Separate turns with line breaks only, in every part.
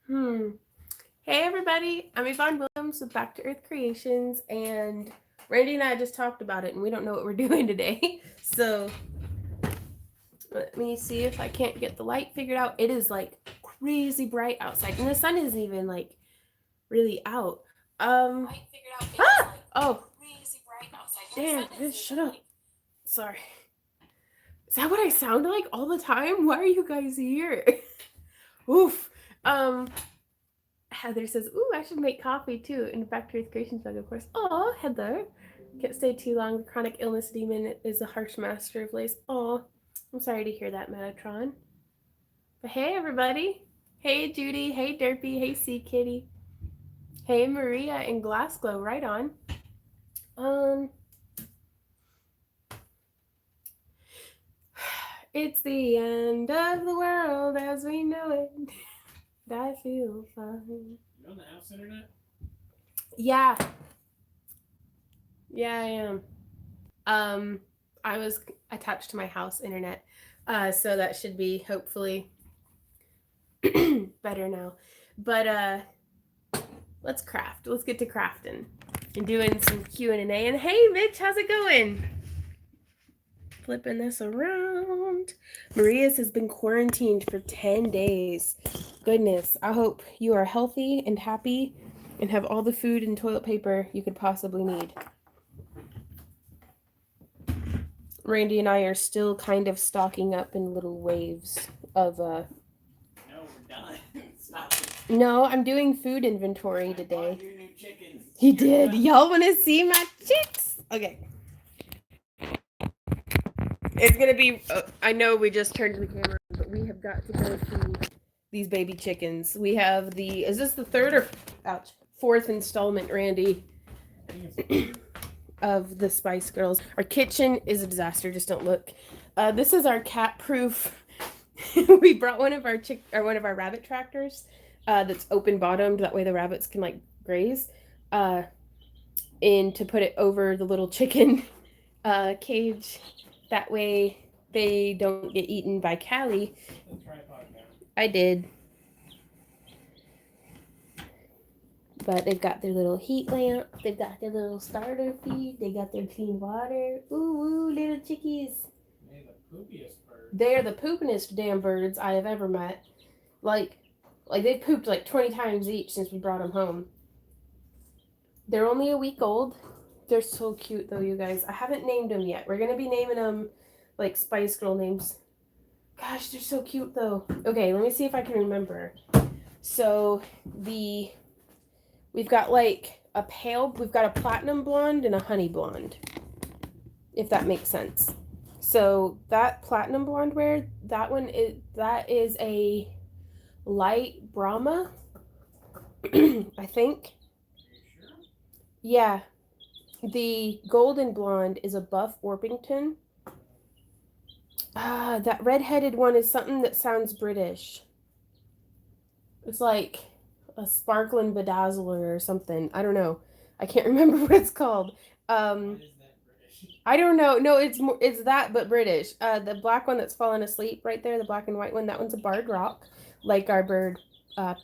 Hey everybody, I'm Yvonne Williams with Back to Earth Creations, and Randy and I just talked about it, and we don't know what we're doing today. So let me see if I can't get the light figured out. It is like crazy bright outside, and the sun isn't even like really out. Oh, damn! Just shut up. Sorry. Is that what I sound like all the time? Why are you guys here? Oof. Um, Heather says, "Ooh, I should make coffee too." In Factory Creations bug, of course. Oh, Heather, can't stay too long. The chronic illness demon is a harsh master of lace. Oh, I'm sorry to hear that, Metatron. But hey, everybody. Hey, Judy. Hey, Derpy. Hey, Sea Kitty. Hey, Maria in Glassglow. Right on. Um, it's the end of the world as we know it. I feel fine.
You on the house internet?
Yeah. Yeah, I am. I was attached to my house internet, so that should be hopefully better now. But let's craft. Let's get to crafting and doing some Q&A. And hey, Mitch, how's it going? Flipping this around. Maria's has been quarantined for 10 days. Goodness, I hope you are healthy and happy and have all the food and toilet paper you could possibly need. Randy and I are still kind of stocking up in little waves of
No, we're done. Stop it.
No, I'm doing food inventory today.
Your new chickens.
He did. Y'all want to see my chicks? Okay. It's gonna be. I know we just turned the camera, but we have got to go see these baby chickens. We have the. Is this the third or fourth installment, Randy? Of the Spice Girls. Our kitchen is a disaster. Just don't look. This is our cat-proof. We brought one of our rabbit tractors that's open bottomed. That way the rabbits can like graze. In to put it over the little chicken cage. That way they don't get eaten by Callie. I did. But they've got their little heat lamp. They've got their little starter feed. They got their clean water. Ooh, little chickies. They're the poopingest damn birds I have ever met. Like they've pooped like 20 times each since we brought them home. They're only a week old. They're so cute though, you guys. I haven't named them yet. We're going to be naming them like Spice Girl names. Gosh, they're so cute though. Okay, let me see if I can remember. So we've got like we've got a platinum blonde and a honey blonde. If that makes sense. So that platinum blonde that is a light Brahma. I think. Yeah. The golden blonde is a buff Orpington. That redheaded one is something that sounds British. It's like a sparkling bedazzler or something. I don't know. I can't remember what it's called. I don't know. No, it's that but British. The black one that's fallen asleep right there, the black and white one, that one's a barred rock, like our bird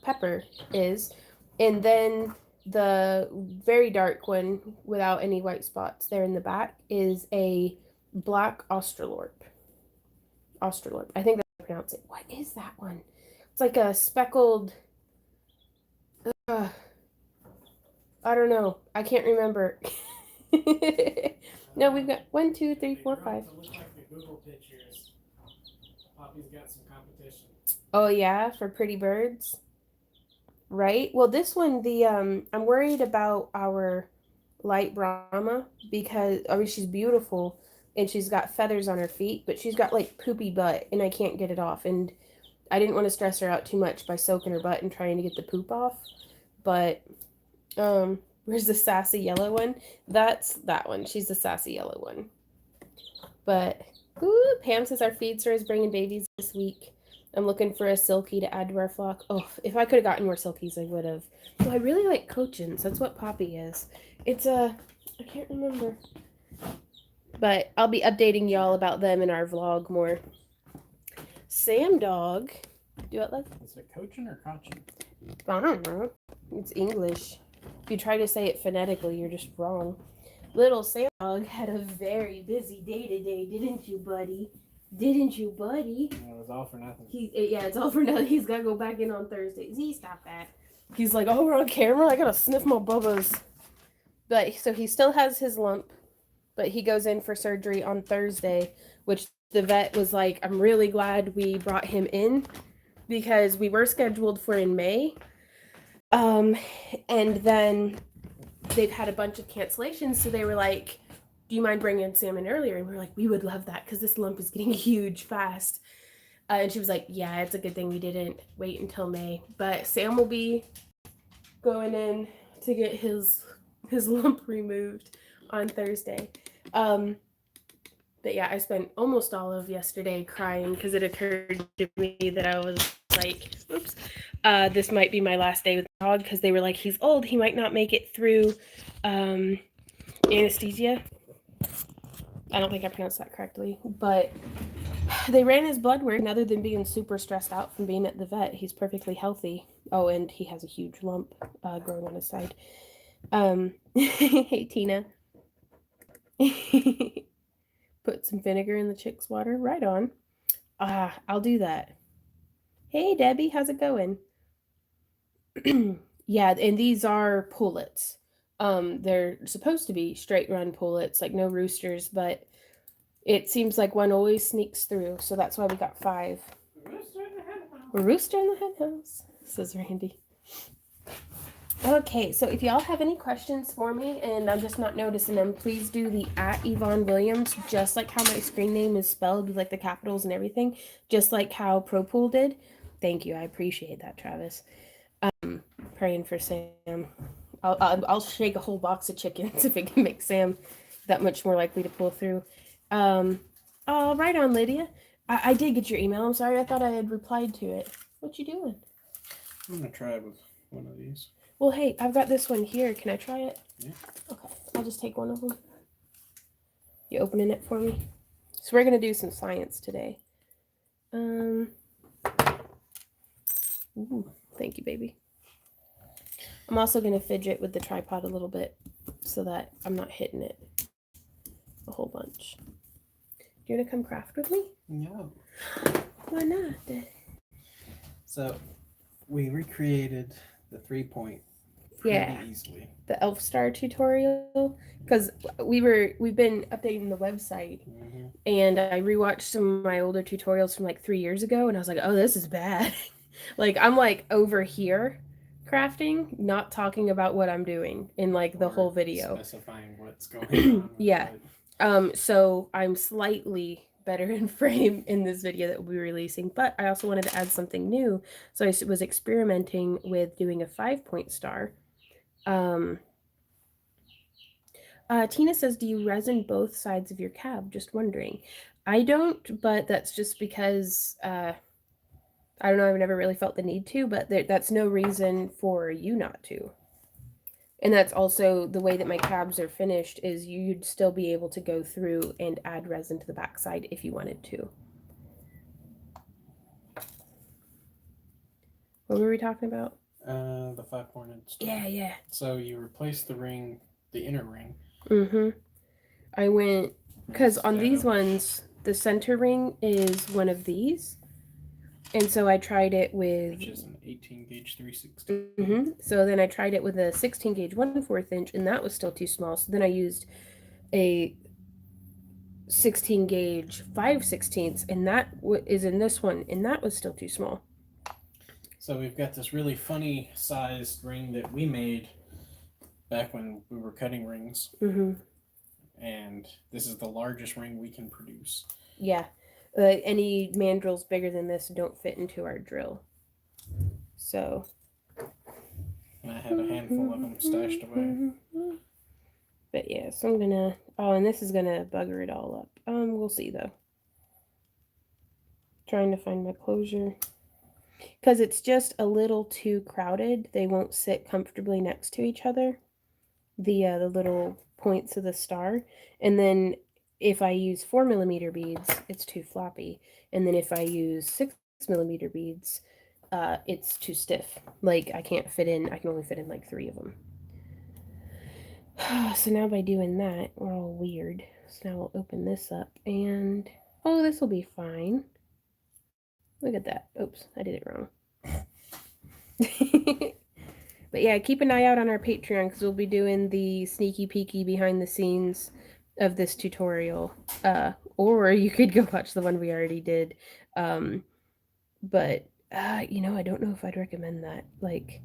Pepper is. And then the very dark one without any white spots there in the back is a black Australorp. Australorp. I think that's how I pronounce it. What is that one? It's like a speckled. I don't know. I can't remember. No, we've got 1, 2, 3, 4, 5.
Look like the Google pictures. Poppy's got some competition.
Oh yeah, for pretty birds. Right? Well, this one, I'm worried about our light Brahma because she's beautiful and she's got feathers on her feet, but she's got like poopy butt and I can't get it off. And I didn't want to stress her out too much by soaking her butt and trying to get the poop off. But where's the sassy yellow one? That's that one. She's the sassy yellow one. But Pam says our feed store is bringing babies this week. I'm looking for a silky to add to our flock. Oh, if I could have gotten more silkies, I would have. Oh, I really like Cochins. That's what Poppy is. It's I can't remember. But I'll be updating y'all about them in our vlog more. Sam Dog. Do it like?
Is it Cochin or Cochin?
I don't know. It's English. If you try to say it phonetically, you're just wrong. Little Sam Dog had a very busy day today, didn't you, buddy? Didn't you, buddy?
It was all for nothing.
Yeah, it's all for nothing. He's got to go back in on Thursday. Z, stop that. He's like, oh, we're on camera? I got to sniff my bubbas. But, so he still has his lump, but he goes in for surgery on Thursday, which the vet was like, I'm really glad we brought him in because we were scheduled for in May. And then they've had a bunch of cancellations, so they were like, do you mind bringing Sam in earlier? And we are like, we would love that because this lump is getting huge fast. And she was like, yeah, it's a good thing we didn't wait until May. But Sam will be going in to get his lump removed on Thursday. But yeah, I spent almost all of yesterday crying because it occurred to me that I was like, oops, this might be my last day with the dog because they were like, he's old, he might not make it through anesthesia. I don't think I pronounced that correctly, but they ran his blood work, and other than being super stressed out from being at the vet, he's perfectly healthy. Oh, and he has a huge lump growing on his side. Hey, Tina. Put some vinegar in the chick's water. Right on. I'll do that. Hey, Debbie, how's it going? Yeah, and these are pullets. They're supposed to be straight run pullets, like no roosters, but it seems like one always sneaks through, so that's why we got 5. Rooster in the hen house, says Randy. Okay, so if y'all have any questions for me and I'm just not noticing them, please do the @Yvonne Williams, just like how my screen name is spelled with like the capitals and everything, just like how ProPool did. Thank you, I appreciate that, Travis. Praying for Sam. I'll shake a whole box of chickens if it can make Sam that much more likely to pull through. Oh, right on, Lydia. I did get your email. I'm sorry, I thought I had replied to it. What you doing?
I'm gonna try with one of these.
Well, hey, I've got this one here. Can I try it?
Yeah.
Okay, I'll just take one of them. You opening it for me? So we're gonna do some science today. Ooh, thank you, baby. I'm also gonna fidget with the tripod a little bit so that I'm not hitting it a whole bunch. You wanna come craft with me?
No.
Why not?
So, we recreated the 3-point
Yeah,
easily.
the Elf Star tutorial, because we've been updating the website, and I rewatched some of my older tutorials from like 3 years ago, and I was like, oh, this is bad. Like I'm like over here crafting, not talking about what I'm doing in like the whole video.
Specifying what's going on.
Yeah. So I'm slightly better in frame in this video that we'll be releasing, but I also wanted to add something new. So I was experimenting with doing a 5-point star. Tina says, do you resin both sides of your cab? Just wondering. I don't, but that's just because I don't know, I've never really felt the need to, but that's no reason for you not to. And that's also the way that my cabs are finished, is you'd still be able to go through and add resin to the backside if you wanted to. What were we talking about?
The 5-pointed star.
Yeah.
So you replace the ring, the inner ring.
I went, because on these ones, the center ring is one of these. And so I tried it with...
Which is an 18 gauge 3/16.
So then I tried it with a 16 gauge 1/4 inch, and that was still too small. So then I used a 16 gauge 5/16, and that is in this one, and that was still too small.
So we've got this really funny sized ring that we made back when we were cutting rings. And this is the largest ring we can produce.
Yeah. Any mandrels bigger than this don't fit into our drill. So.
And I had a handful of them stashed away.
But yeah, so I'm gonna... Oh, and this is gonna bugger it all up. We'll see though. Trying to find my closure. Because it's just a little too crowded. They won't sit comfortably next to each other. The little points of the star. And then if I use 4mm beads, it's too floppy. And then if I use 6mm beads, it's too stiff. Like I can't fit in. I can only fit in like 3 of them. So now by doing that, we're all weird. So now we'll open this up and oh, this will be fine. Look at that. Oops, I did it wrong. But yeah, keep an eye out on our Patreon because we'll be doing the sneaky peeky behind the scenes of this tutorial. Or you could go watch the one we already did. But I don't know if I'd recommend that. Like,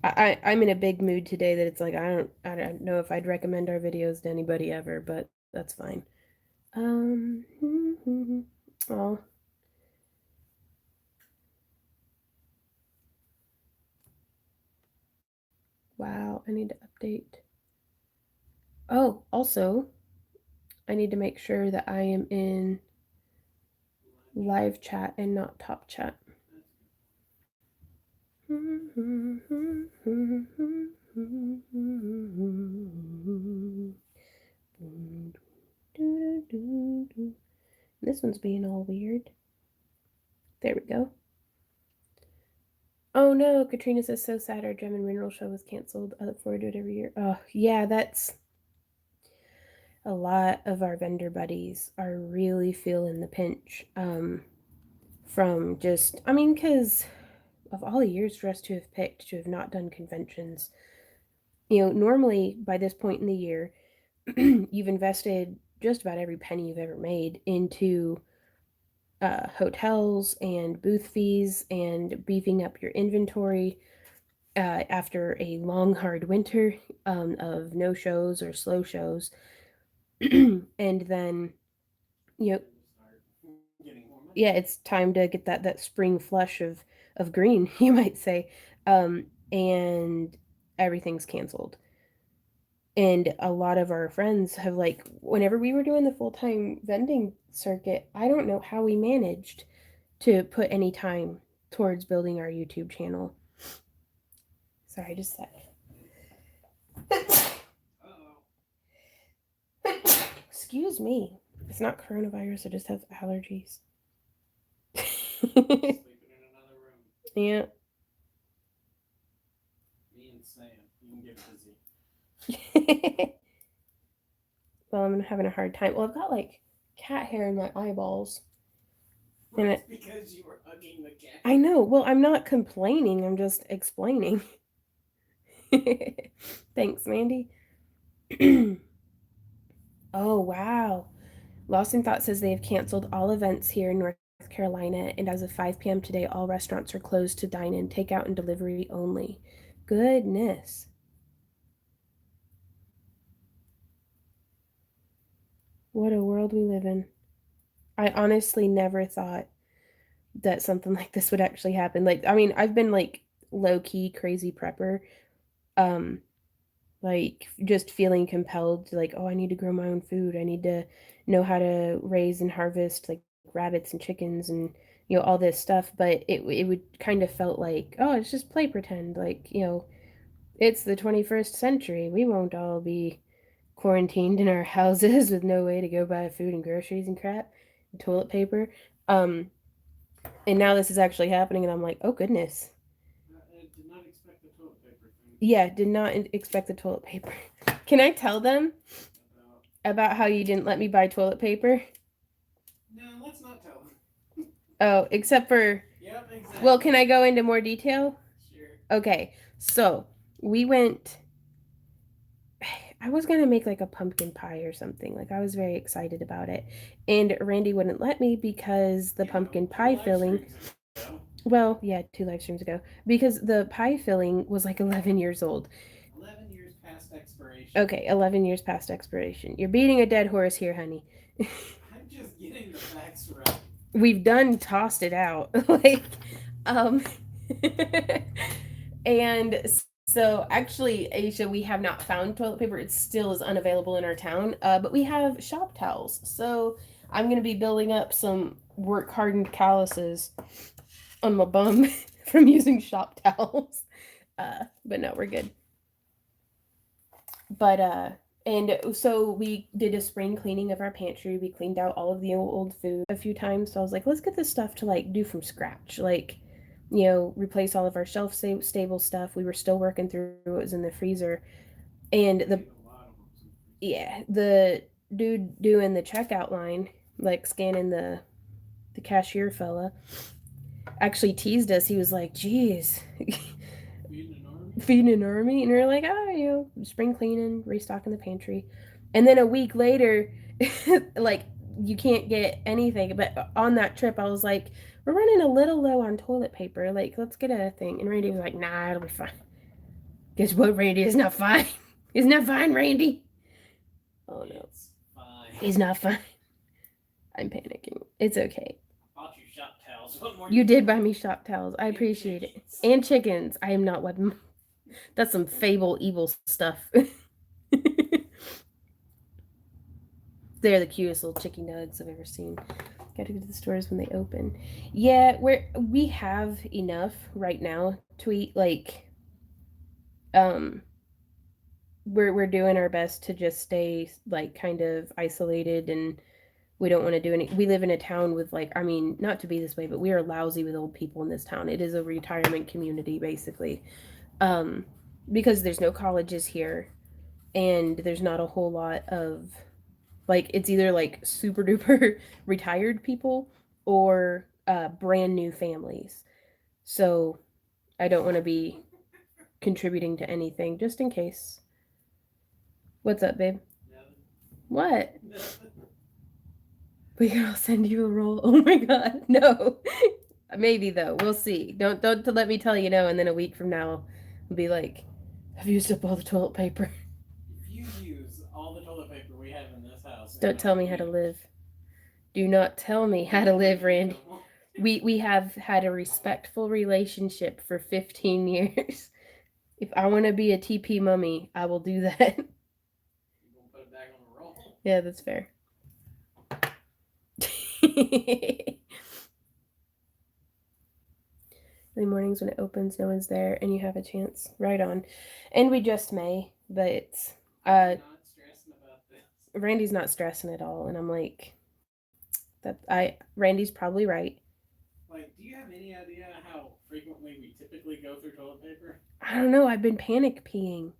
I'm in a big mood today that it's like I don't know if I'd recommend our videos to anybody ever, but that's fine. Um, oh, wow, I need to update. Oh, also, I need to make sure that I am in live chat and not top chat. This one's being all weird. There we go. Oh no, Katrina says so sad our gem and mineral show was canceled. I look forward to it every year. Oh yeah, that's a lot of our vendor buddies are really feeling the pinch. From just because of all the years for us to have picked to have not done conventions. Normally by this point in the year, you've invested just about every penny you've ever made into hotels and booth fees and beefing up your inventory after a long, hard winter of no shows or slow shows. And then, you know, yeah, it's time to get that spring flush of green, you might say. And everything's canceled. And a lot of our friends have like whenever we were doing the full-time vending circuit, I don't know how we managed to put any time towards building our YouTube channel. Sorry, just a sec. Excuse me. It's not coronavirus, I just have allergies.
Sleeping in another room.
Yeah.
Me and Sam, you can get busy.
Well, I'm having a hard time. Well, I've got like cat hair in my eyeballs.
And it's because you were hugging the cat.
I know. Well, I'm not complaining. I'm just explaining. Thanks, Mandy. Oh, wow. Lost in Thought says they have canceled all events here in North Carolina, and as of 5 p.m. today, all restaurants are closed to dine in, takeout, and delivery only. Goodness. What a world we live in. I honestly never thought that something like this would actually happen. Like, I mean, I've been like low key crazy prepper. Like just feeling compelled to like, oh, I need to grow my own food. I need to know how to raise and harvest like rabbits and chickens and all this stuff. But it would kind of felt like, oh, it's just play pretend. Like it's the 21st century. We won't all be quarantined in our houses with no way to go buy food and groceries and crap, and toilet paper. And now this is actually happening, and I'm like, oh goodness.
I did not expect the toilet paper thing.
Yeah, did not expect the toilet paper. Can I tell them about how you didn't let me buy toilet paper?
No, let's not tell them.
Oh, except for.
Yep, exactly.
Well, can I go into more detail?
Sure.
Okay, so we went. I was gonna make like a pumpkin pie or something. Like I was very excited about it, and Randy wouldn't let me because the pumpkin pie filling. Well, yeah, 2 live streams ago. Because the pie filling was like 11 years old.
11 years past expiration.
Okay, 11 years past expiration. You're beating a dead horse here, honey.
I'm just getting the facts right.
We've done tossed it out. Like, and so actually, Aisha, we have not found toilet paper. It still is unavailable in our town, but we have shop towels. So I'm going to be building up some work hardened calluses on my bum from using shop towels. But no, we're good. But and so we did a spring cleaning of our pantry. We cleaned out all of the old food a few times. So I was like, let's get this stuff to like do from scratch. Like replace all of our shelf stable stuff. We were still working through what was in the freezer. And the dude doing the checkout line, like scanning the cashier fella, actually teased us. He was like, "Geez, feeding an army," and we are like, "Oh, spring cleaning, restocking the pantry," and then a week later, like you can't get anything. But on that trip, I was like, "We're running a little low on toilet paper. Like, let's get a thing." And Randy was like, "Nah, it'll be fine." Guess what, Randy? It's not fine. Isn't that fine, Randy? Oh no,
it's fine.
He's not fine. I'm panicking. It's okay.
I bought you shop towels. What more
You did buy me shop towels. I appreciate it. And chickens. I am not wedding. That's some fable evil stuff. They're the cutest little chicken nuggets I've ever seen. Gotta go to the stores when they open. Yeah, we have enough right now to eat. Like, we're doing our best to just stay like kind of isolated, and we don't want to do any. We live in a town with, like, I mean, not to be this way, but we are lousy with old people in this town. It is a retirement community basically, um, because there's no colleges here, and there's not a whole lot of, like, it's either like super duper retired people or brand new families. So I don't want to be contributing to anything just in case. What's up, babe? What? We can all send you a roll. Oh my god, no. Maybe though. We'll see. Don't let me tell you no, and then a week from now, I'll be like, I've used up all the toilet paper.
If you use all the toilet paper we have in this house,
don't tell me how to live. Do not tell me how to live, Randy. We have had a respectful relationship for 15 years. If I want to be a TP mummy, I will do that.
You gonna put it back on the roll?
Yeah, that's fair. Early mornings when it opens, no one's there, and you have a chance. Right on. And we just may, but
I'm not stressing about this.
Randy's not stressing at all, and I'm like, Randy's probably right.
Like, do you have any idea how frequently we typically go through toilet paper?
I don't know. I've been panic peeing.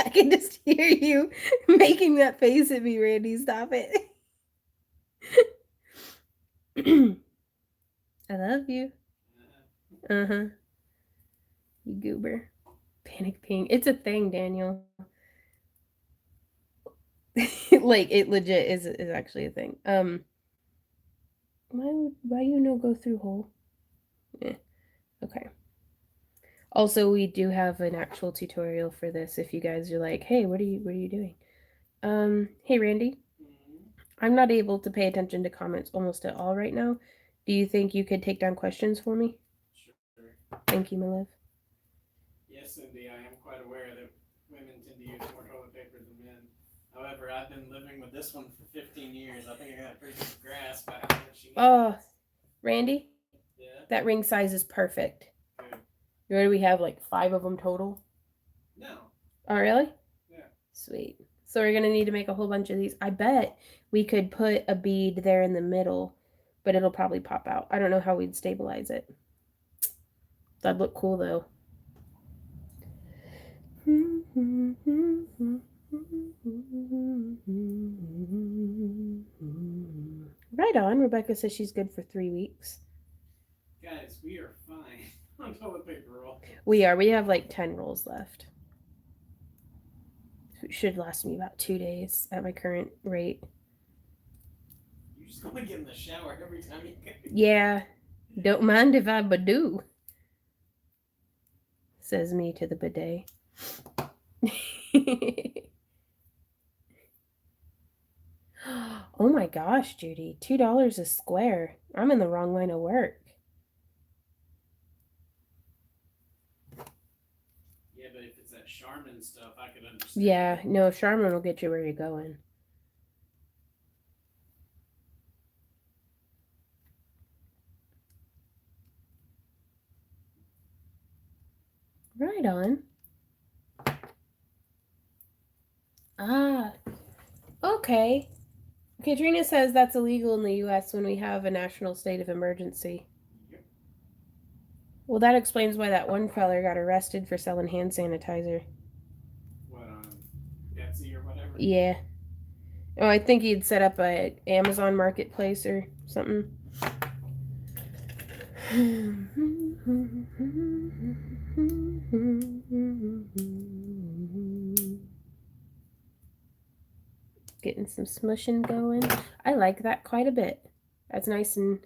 I can just hear you making that face at me, Randy. Stop it. I love you. Uh-huh. You goober. Panic peeing. It's a thing, Daniel. Like, it legit is actually a thing. Why you no go through hole? Okay. Also, we do have an actual tutorial for this if you guys are like, hey, what are you doing? Hey Randy. I'm not able to pay attention to comments almost at all right now. Do you think you could take down questions for me?
Sure.
Thank you, my love.
Yes, Cindy, I am quite aware that women tend to use more toilet paper than men. However, I've been living with this one for 15 years. I think I got a pretty good grasp of how much she needs.
Oh, Randy?
Yeah?
That ring size is perfect.
Good.
What do we have, like 5 of them total?
No.
Oh, really?
Yeah.
Sweet. So we're going to need to make a whole bunch of these. I bet we could put a bead there in the middle, but it'll probably pop out. I don't know how we'd stabilize it. That'd look cool, though. Right on. Rebecca says she's good for 3 weeks.
Guys, we are fine on toilet paper roll.
We are. We have like 10 rolls left. It should last me about 2 days at my current rate.
You just want to get in the shower every time you get.
Yeah. Don't mind if I do. Says me to the bidet. Oh my gosh, Judy. $2 a square. I'm in the wrong line of work.
Yeah, but if it's that Charmin stuff, I could understand.
Yeah, no, Charmin will get you where you're going. Right on. Ah, okay. Katrina says that's illegal in the U.S. when we have a national state of emergency.
Yep.
Well, that explains why that one feller got arrested for selling hand sanitizer.
What, on Etsy or whatever?
Yeah. Oh, I think he'd set up a Amazon marketplace or something. Getting some smushing going. I like that quite a bit. That's nice and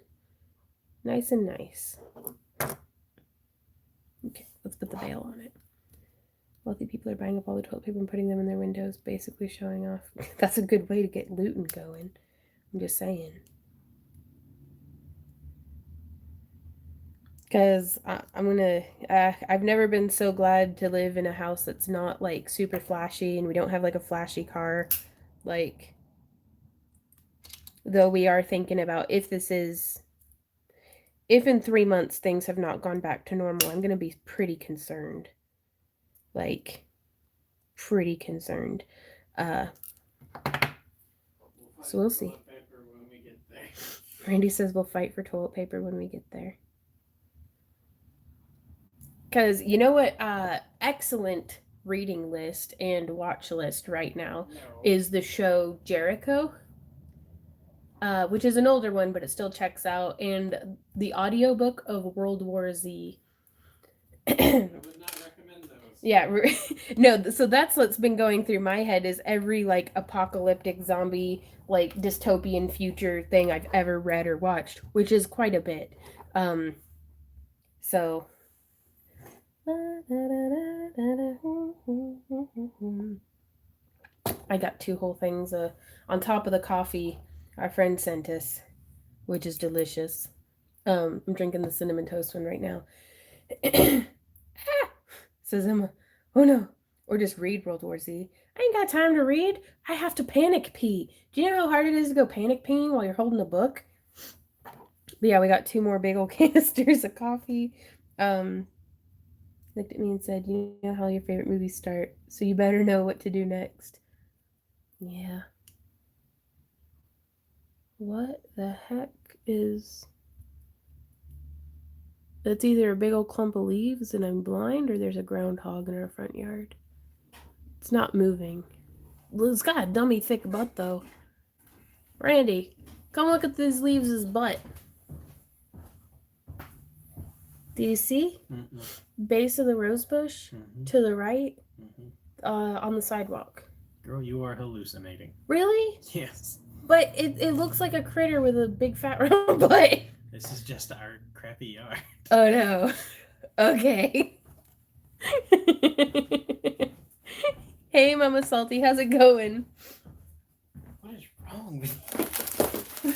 nice. Okay, let's put the bail on it. Wealthy people are buying up all the toilet paper and putting them in their windows, basically showing off. That's a good way to get looting going. I'm just saying. Because I've never been so glad to live in a house that's not like super flashy, and we don't have like a flashy car. Like, though we are thinking about if in 3 months things have not gone back to normal, I'm going to be pretty concerned. Like, pretty concerned. So we'll see. Randy says we'll fight for toilet paper when we get there. Because you know what? Excellent reading list and watch list right now is the show Jericho, which is an older one, but it still checks out. And the audiobook of World War Z.
I would not recommend those.
Yeah, no. So that's what's been going through my head is every like apocalyptic zombie like dystopian future thing I've ever read or watched, which is quite a bit. So. I got 2 whole things on top of the coffee our friend sent us, which is delicious. I'm drinking the cinnamon toast one right now. Says Emma, oh no, or just read World War Z. I ain't got time to read. I have to panic pee. Do you know how hard it is to go panic peeing while you're holding a book? But yeah, we got 2 more big old canisters of coffee. Looked at me and said, you know how your favorite movies start, so you better know what to do next. Yeah. What the heck is... It's either a big old clump of leaves and I'm blind, or there's a groundhog in our front yard. It's not moving. It's got a dummy thick butt, though. Randy, come look at these leaves' butt. Do you see?
Mm-mm.
Base of the rose bush to the right on the sidewalk.
Girl, you are hallucinating.
Really?
Yes.
But it looks like a critter with a big fat round butt.
This is just our crappy yard.
Oh no. Okay. Hey, Mama Salty, how's it going?
What is wrong with you?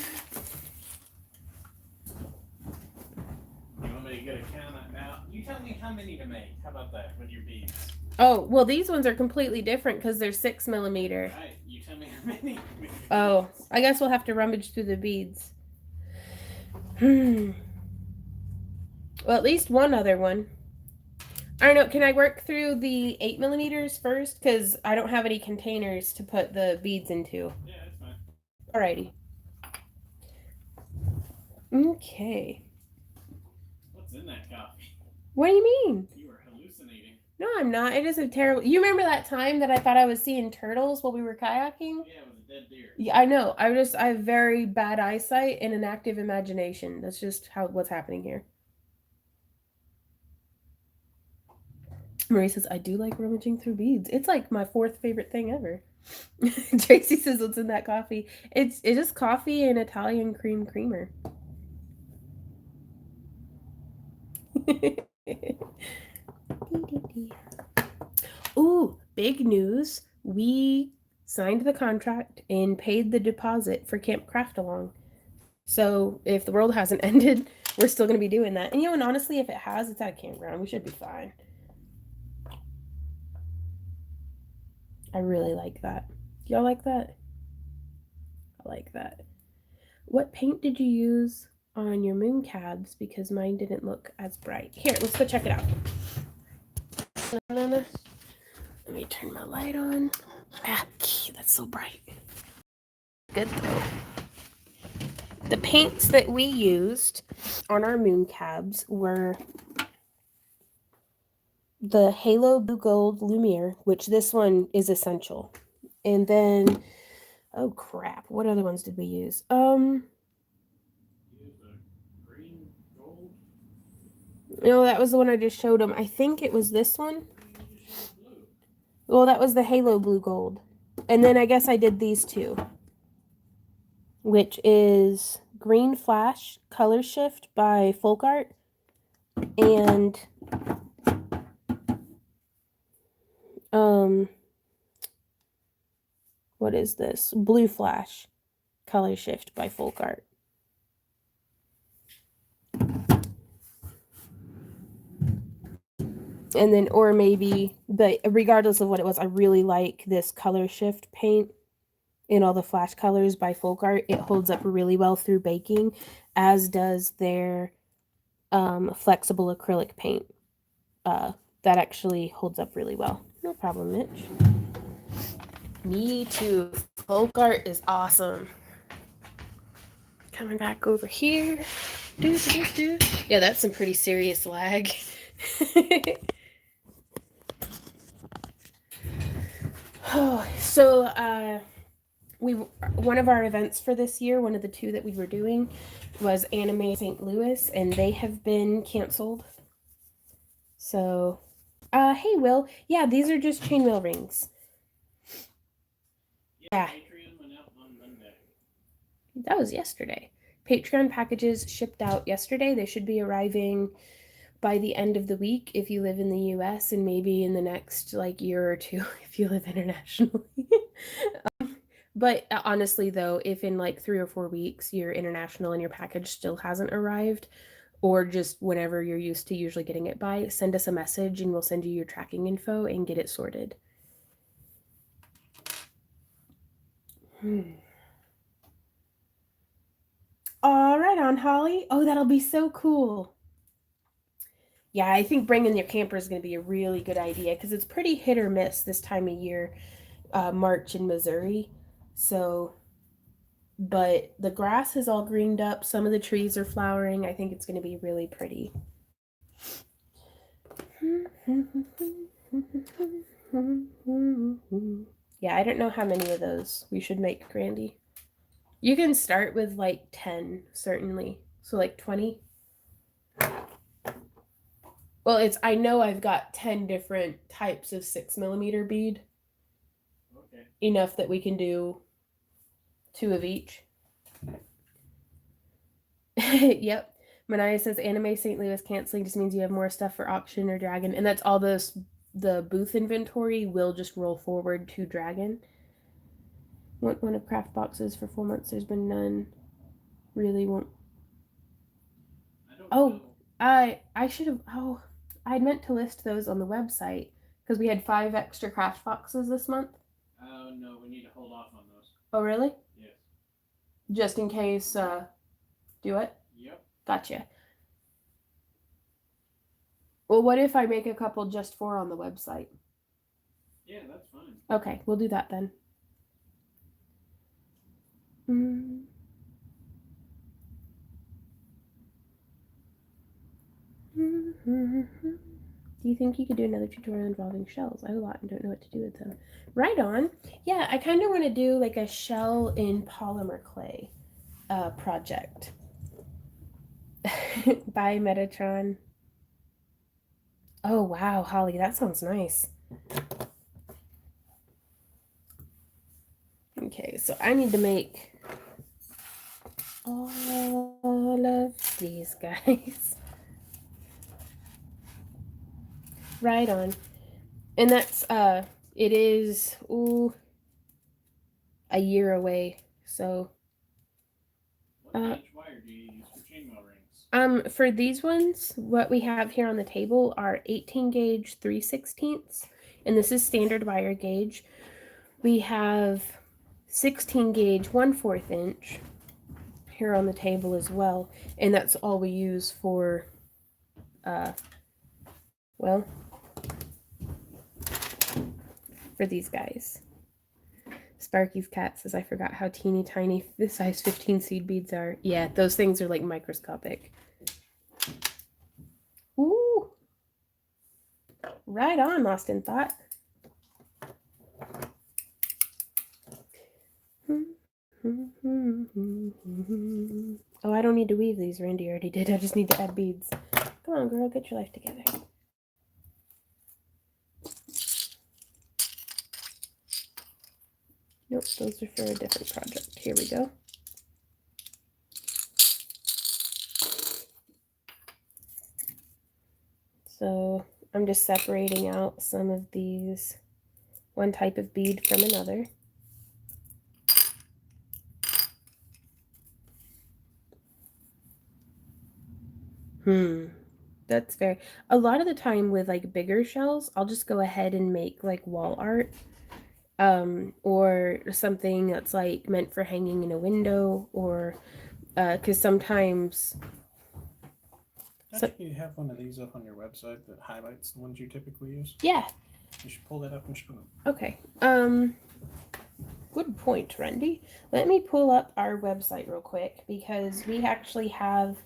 You want me to get a count now? You tell me how many to make. How about that with your beads?
Oh, well, these ones are completely different because they're 6 millimeter.
Right, you tell me how many.
Oh, I guess we'll have to rummage through the beads. Well, at least one other one. I don't know. Can I work through the 8 millimeters first? Because I don't have any containers to put the beads into.
Yeah, that's fine.
Alrighty. Okay.
What's in that coffee?
What do you mean?
You are hallucinating.
No, I'm not. It is a terrible... You remember that time that I thought I was seeing turtles while we were kayaking?
Yeah, it was a dead deer.
Yeah, I know. I have very bad eyesight and an active imagination. That's just what's happening here. Marie says, I do like rummaging through beads. It's like my 4th favorite thing ever. Tracy says, what's in that coffee? It's just coffee and Italian cream creamer. Ooh, big news. We signed the contract and paid the deposit for Camp Craft Along. So if the world hasn't ended, we're still going to be doing that. And and honestly, if it has, it's at a campground. We should be fine. I really like that. Y'all like that? I like that. What paint did you use on your moon cabs? Because mine didn't look as bright. Here, let's go check it out. Let me turn my light on. Ah, that's so bright. good though. The paints that we used on our moon cabs were the Halo Blue Gold Lumiere, which this one is essential. And then, oh crap, what other ones did we use?
Green gold.
No, that was the one I just showed him. I think it was this one. Well, that was the Halo Blue Gold. And then I guess I did these two, which is Green Flash Color Shift by Folk Art and what is this? Blue Flash Color Shift by Folk Art. And then, or maybe, but regardless of what it was, I really like this Color Shift paint in all the flash colors by Folk Art. It holds up really well through baking, as does their flexible acrylic paint. That actually holds up really well. No problem, Mitch. Me too. Folk Art is awesome. Coming back over here. Yeah, that's some pretty serious lag. So, one of our events for this year, one of the two that we were doing, was Anime St. Louis, and they have been canceled. So, hey Will, yeah, these are just chainmail rings. Yeah.
Patreon went out on Monday.
That was yesterday. Patreon packages shipped out yesterday. They should be arriving by the end of the week if you live in the US, and maybe in the next year or two if you live internationally. But honestly though, if in 3 or 4 weeks you're international and your package still hasn't arrived, or just whenever you're used to usually getting it by, send us a message and we'll send you your tracking info and get it sorted. All right, on Holly. Oh, that'll be so cool. Yeah, I think bringing your camper is going to be a really good idea because it's pretty hit or miss this time of year, March in Missouri. So, but the grass is all greened up. Some of the trees are flowering. I think it's going to be really pretty. Yeah, I don't know how many of those we should make, Grandy. You can start with 10, certainly. So 20. Well, I know I've got 10 different types of 6mm bead.
Okay.
Enough that we can do 2 of each. Yep. Manaya says Anime St. Louis canceling just means you have more stuff for auction or Dragon. And that's all the booth inventory will just roll forward to Dragon. Want one of craft boxes for 4 months. There's been none. Really won't. Oh, I should have. Oh, I meant to list those on the website because we had 5 extra craft boxes this month.
Oh no, we need to hold off on those.
Oh really?
Yes.
Just in case. Do it.
Yep.
Gotcha. Well, what if I make a couple just for on the website?
Yeah, that's fine.
Okay, we'll do that then. Do you think you could do another tutorial involving shells? I have a lot and don't know what to do with them. Right on. Yeah, I kind of want to do a shell in polymer clay project. Bye, Metatron. Oh, wow, Holly, that sounds nice. Okay, so I need to make all of these guys. Right on. And that's, it is, a year away, so.
What gauge wire do you use for chainmail rings?
For these ones, what we have here on the table are 18 gauge 3/16, and this is standard wire gauge. We have 16 gauge 1/4 inch here on the table as well, and that's all we use for, for these guys. Sparky's cat says, I forgot how teeny tiny the size 15 seed beads are. Yeah, those things are like microscopic. Ooh. Right on, Lost in Thought. Oh, I don't need to weave these. Randy already did. I just need to add beads. Come on, girl, get your life together. Nope, those are for a different project. Here we go. So I'm just separating out some of these, one type of bead from another. That's very, a lot of the time with like bigger shells, I'll just go ahead and make like wall art, or something that's like meant for hanging in a window, or because sometimes.
Don't you have one of these up on your website that highlights the ones you typically use?
Yeah.
You should pull that up and show them.
Okay. Good point, Randy. Let me pull up our website real quick because we actually have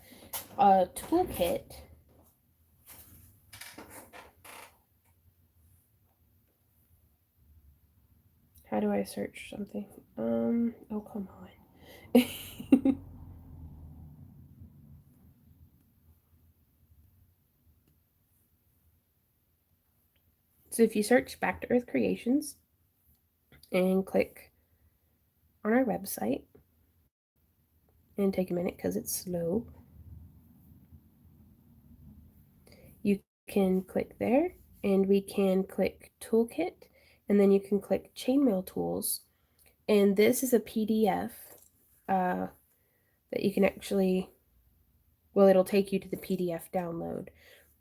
a toolkit. How do I search something? Oh, come on. So if you search Back to Earth Creations and click on our website, and take a minute because it's slow, you can click there, and we can click Toolkit, and then you can click Chainmail Tools, and this is a PDF that you can actually, well, it'll take you to the PDF download,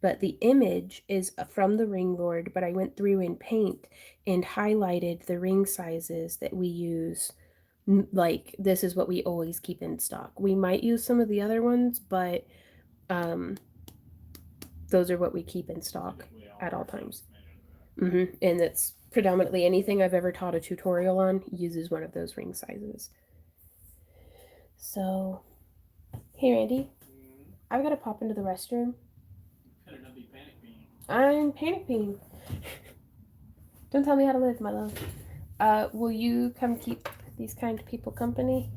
but the image is from the Ring Lord, but I went through in Paint and highlighted the ring sizes that we use. Like, this is what we always keep in stock. We might use some of the other ones, but those are what we keep in stock at all times. And it's predominantly anything I've ever taught a tutorial on uses one of those ring sizes. So, hey Randy, I've got to pop into the restroom. I'm panic peeing. Don't tell me how to live, my love. Will you come keep these kind people company?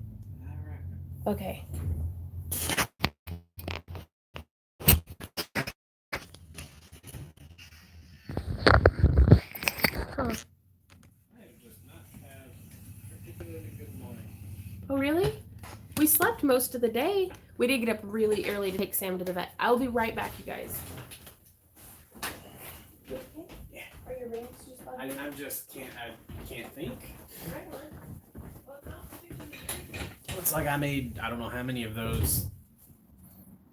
Okay. Huh.
I have just not had a particularly good morning.
Oh, really? We slept most of the day. We did get up really early to take Sam to the vet. I'll be right back, you guys.
Yeah.
Are your rings just
I just can't think. Looks like I made, I don't know how many of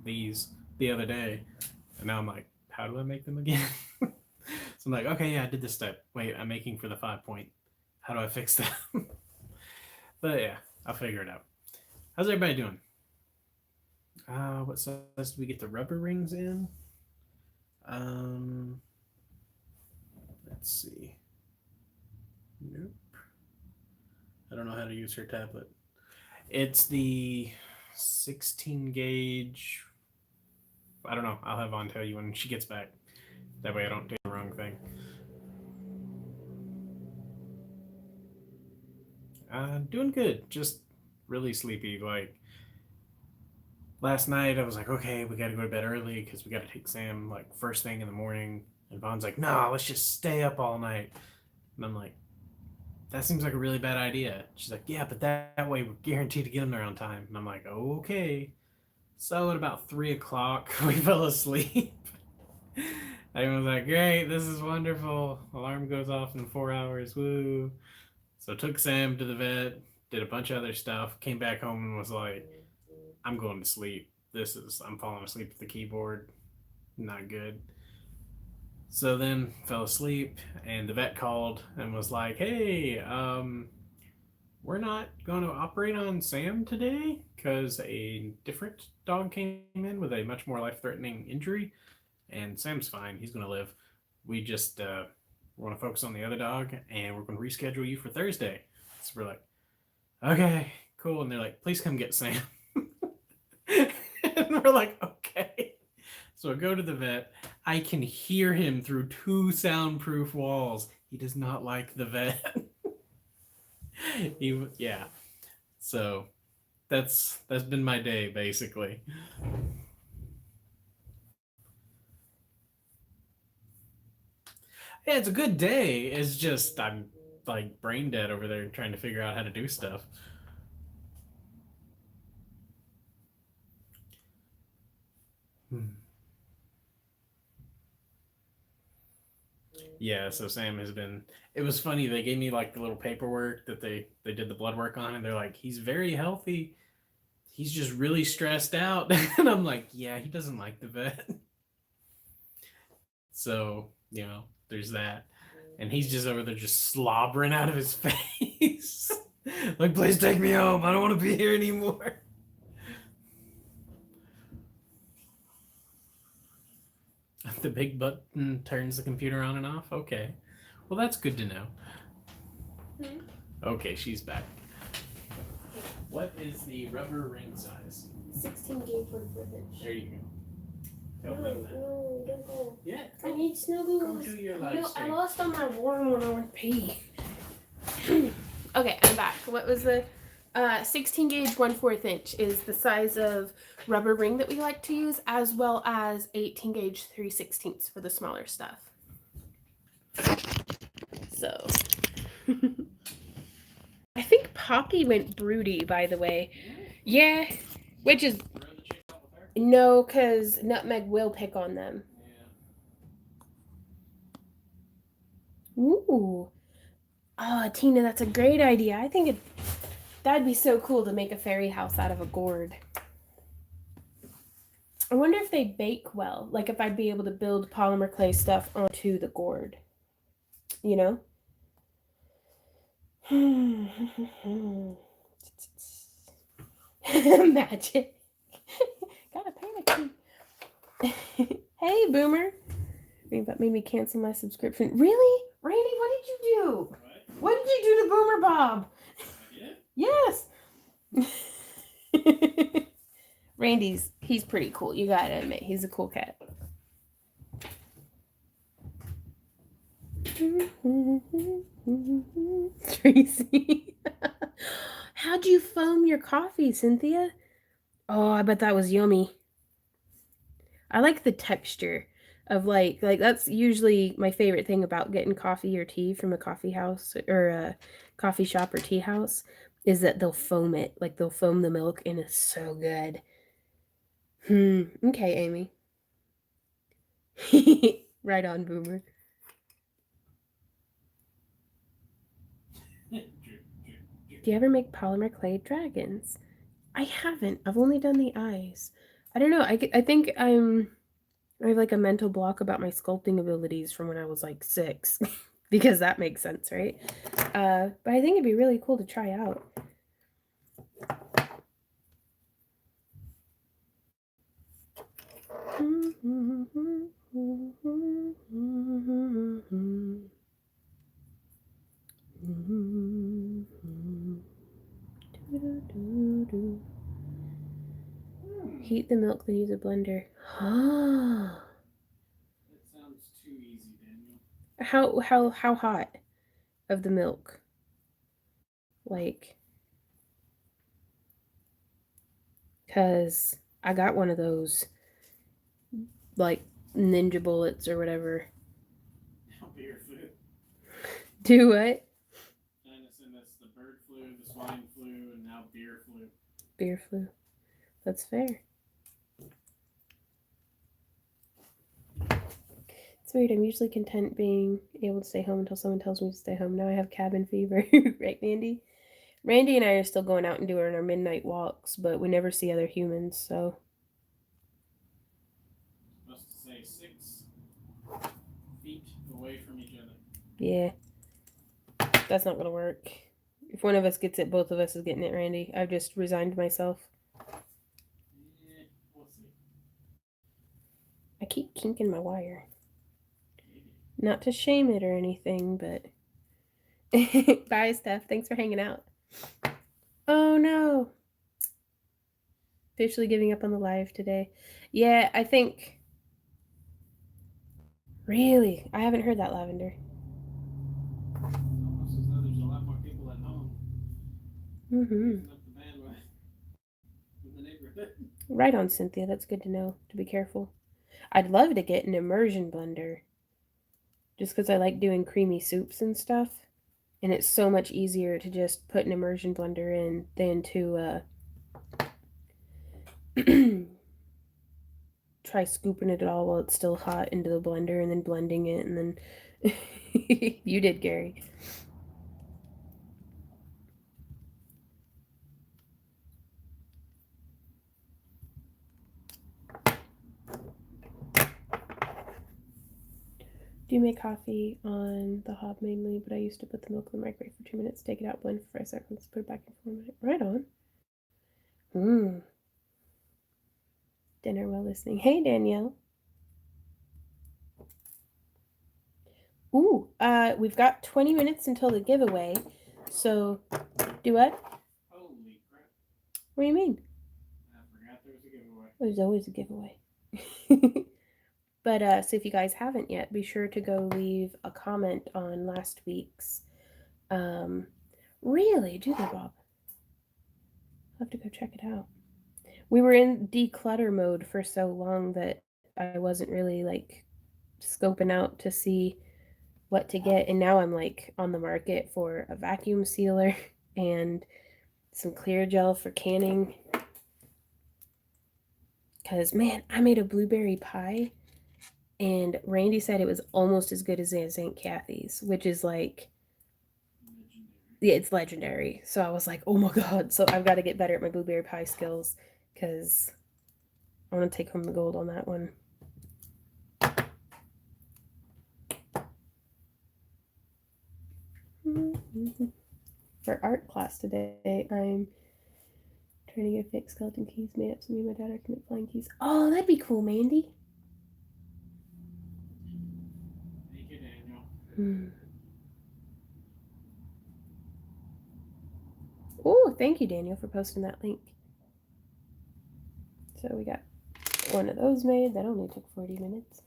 these the other day, and now I'm like, how do I make them again? So I'm like, okay, yeah, I did this step. Wait, I'm making for the 5-point. How do I fix that? But yeah, I'll figure it out. How's everybody doing? What size do we get the rubber rings in? Let's see. Nope. I don't know how to use her tablet. It's the 16 gauge. I don't know. I'll have Vaughn tell you when she gets back. That way I don't do the wrong thing. Doing good. Just really sleepy. Like, last night I was like, okay, we got to go to bed early because we got to take Sam like first thing in the morning. And Vaughn's like, no, let's just stay up all night. And I'm like, that seems like a really bad idea. She's like, yeah, but that way we're guaranteed to get him there on time. And I'm like, okay. So at about 3 o'clock, we fell asleep. I was like, great, this is wonderful. Alarm goes off in 4 hours. Woo. So took Sam to the vet, did a bunch of other stuff, came back home and was like, I'm going to sleep. I'm falling asleep at the keyboard. Not good. So then fell asleep, and the vet called and was like, hey, we're not going to operate on Sam today because a different dog came in with a much more life-threatening injury, and Sam's fine. He's going to live. We just want to focus on the other dog, and we're going to reschedule you for Thursday. So we're like, okay, cool. And they're like, please come get Sam. And we're like, okay. So I go to the vet. I can hear him through 2 soundproof walls. He does not like the vet. Yeah. So that's been my day basically. Yeah, it's a good day. It's just I'm like brain dead over there trying to figure out how to do stuff. Yeah, so Sam has been. It was funny. They gave me like the little paperwork that they did the blood work on, and they're like, he's very healthy. He's just really stressed out, and I'm like, yeah, he doesn't like the vet. So there's that, and he's just over there just slobbering out of his face, like, please take me home. I don't want to be here anymore. The big button turns the computer on and off. Okay, well that's good to know. Okay, she's back. What is the rubber ring size?
16 gauge 1/4 inch.
There you go.
No, don't go.
Yeah.
I need snuggle.
Go do your live
No, I
stream.
lost all my warm when I went pee. Okay, I'm back. What was the 16 gauge 1/4 inch is the size of rubber ring that we like to use, as well as 18 gauge 3/16 for the smaller stuff. So I think Poppy went broody, by the way. Yeah, which is no, because Nutmeg will pick on them. Ooh. Oh, Tina, that's a great idea. I think that'd be so cool to make a fairy house out of a gourd. I wonder if they bake well. Like if I'd be able to build polymer clay stuff onto the gourd. You know? Magic. Got a panic. Hey, Boomer. That made me cancel my subscription. Really? Randy, what did you do? What did you do to Boomer Bob? Yes. He's pretty cool. You gotta admit, he's a cool cat. Tracy. How'd you foam your coffee, Cynthia? Oh, I bet that was yummy. I like the texture of like that's usually my favorite thing about getting coffee or tea from a coffee house or a coffee shop or tea house is that they'll foam it. Like they'll foam the milk and it's so good. Okay, Amy. Right on, Boomer. Do you ever make polymer clay dragons? I haven't. I've only done the eyes. I don't know. I think I have like a mental block about my sculpting abilities from when I was like 6. Because that makes sense, right? But I think it'd be really cool to try out. Heat the milk, then use a blender. That
sounds too easy, Daniel.
How hot of the milk? Like, cause I got one of those, like ninja bullets or whatever.
Beer flu.
Do what?
China sent us the bird flu, the swine flu, and now beer flu.
Beer flu. That's fair. It's weird. I'm usually content being able to stay home until someone tells me to stay home. Now I have cabin fever. Right, Mandy? Randy and I are still going out and doing our midnight walks, but we never see other humans, so.
Supposed to say 6 feet away from each other.
Yeah. That's not going to work. If one of us gets it, both of us is getting it, Randy. I've just resigned myself.
We'll see.
I keep kinking my wire. Not to shame it or anything, but Bye, Steph. Thanks for hanging out. Oh no. Officially giving up on the live today. Yeah, I think. Really? I haven't heard that, Lavender.
It's almost as though there's a lot more people at home using up the bandwidth in the neighborhood.
Right on, Cynthia. That's good to know. To be careful. I'd love to get an immersion blender. Just because I like doing creamy soups and stuff. And it's so much easier to just put an immersion blender in than to try scooping it all while it's still hot into the blender and then blending it and then you did, Gary. Do you make coffee on the hob mainly? But I used to put the milk in the microwave for 2 minutes, take it out, blend for 5 seconds, put it back in for 1 minute. Right on. Dinner while listening. Hey, Danielle. Ooh, we've got 20 minutes until the giveaway. So, do what?
Holy crap.
What do you mean?
I forgot there was a giveaway.
There's always a giveaway. But, so if you guys haven't yet, be sure to go leave a comment on last week's. Really? Do they, Bob? I'll have to go check it out. We were in declutter mode for so long that I wasn't really like scoping out to see what to get, and now I'm like on the market for a vacuum sealer and some clear gel for canning. Because man, I made a blueberry pie and Randy said it was almost as good as Aunt Kathy's, which is like
Legendary.
Yeah, it's legendary. So I was like, oh my god. So I've got to get better at my blueberry pie skills because I want to take home the gold on that one. For art class today, I'm trying to get fake skeleton keys made up so me and my dad are going to make flying keys. Oh, that'd be cool, Mandy.
Thank you, Daniel.
Oh, thank you, Daniel, for posting that link. So we got one of those made. That only took 40 minutes.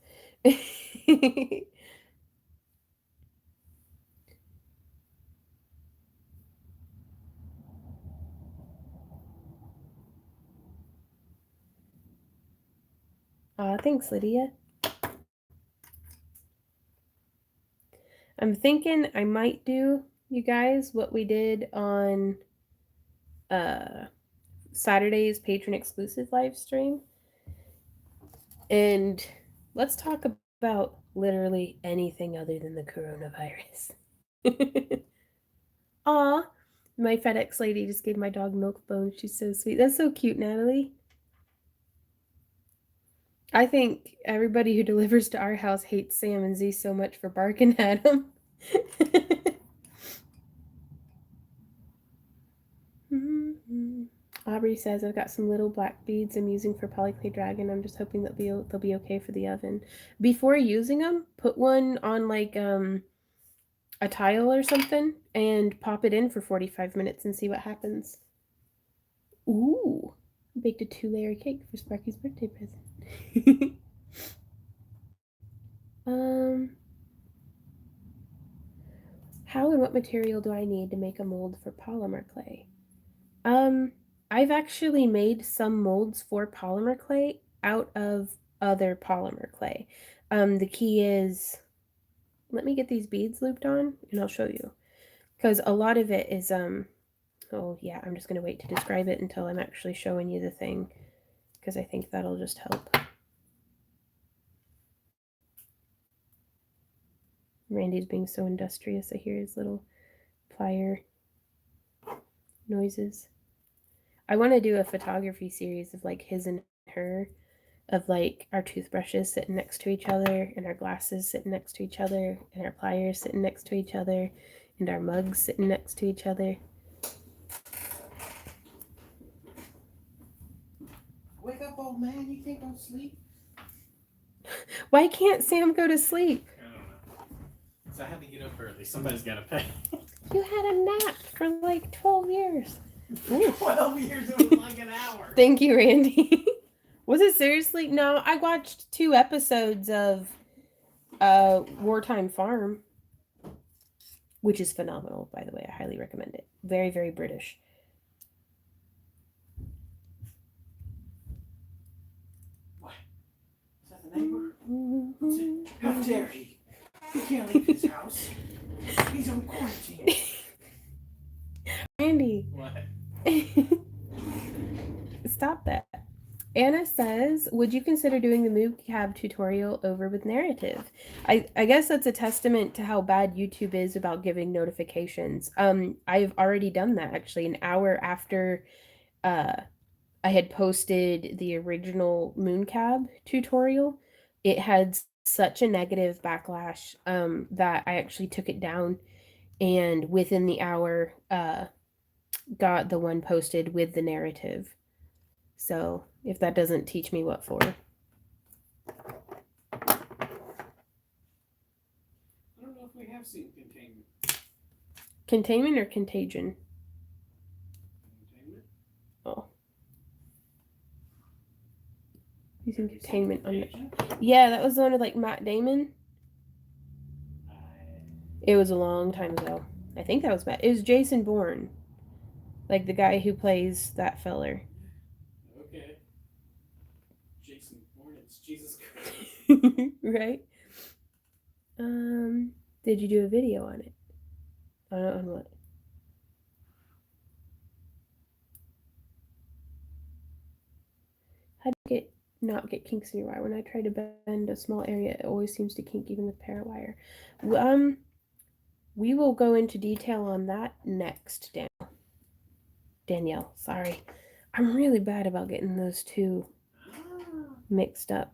Thanks, Lydia. I'm thinking I might do, you guys, what we did on Saturday's patron exclusive live stream. And let's talk about literally anything other than the coronavirus. Aw, my FedEx lady just gave my dog milk bone. She's so sweet. That's so cute, Natalie. I think everybody who delivers to our house hates Sam and Z so much for barking at him. Aubrey says, I've got some little black beads I'm using for polyclay dragon. I'm just hoping that they'll be okay for the oven. Before using them, put one on like a tile or something and pop it in for 45 minutes and see what happens. Ooh, baked a 2-layer cake for Sparky's birthday present. How and what material do I need to make a mold for polymer clay? I've actually made some molds for polymer clay out of other polymer clay. The key is, let me get these beads looped on and I'll show you. Because a lot of it is, oh yeah, I'm just going to wait to describe it until I'm actually showing you the thing. Because I think that'll just help. Randy's being so industrious. I hear his little plier noises. I want to do a photography series of like his and her, of like our toothbrushes sitting next to each other and our glasses sitting next to each other and our pliers sitting next to each other and our mugs sitting next to each other.
Wake up, old man. You can't go to sleep.
Why can't Sam go to sleep?
I don't know. So I had to get up early. Somebody's got to pay.
You had a nap for like 12 years.
12 years, it was like an hour.
Thank you, Randy. Was it seriously? No, I watched 2 episodes of Wartime Farm, which is phenomenal, by the way. I highly recommend it. Very, very British.
What? Is that the neighbor? How dare he? He can't leave his house. He's on quarantine.
Randy.
What?
Stop that. Anna says, would you consider doing the move cab tutorial over with narrative? I guess that's a testament to how bad YouTube is about giving notifications. I've already done that actually an hour after I had posted the original mooncab tutorial. It had such a negative backlash that I actually took it down, and within the hour got the one posted with the narrative. So if that doesn't teach me what for.
I don't know if we have seen containment.
Containment or contagion?
Containment?
Oh. Using containment on the... Yeah, that was the one with like Matt Damon. It was a long time ago. I think that was Matt. It was Jason Bourne. Like the guy who plays that feller.
Okay. Jason Bourne, it's Jesus Christ.
Right? Did you do a video on it? On what? How do you not get kinks in your wire? When I try to bend a small area, it always seems to kink even with parrot wire. We will go into detail on that next, Danielle. Sorry. I'm really bad about getting those two mixed up.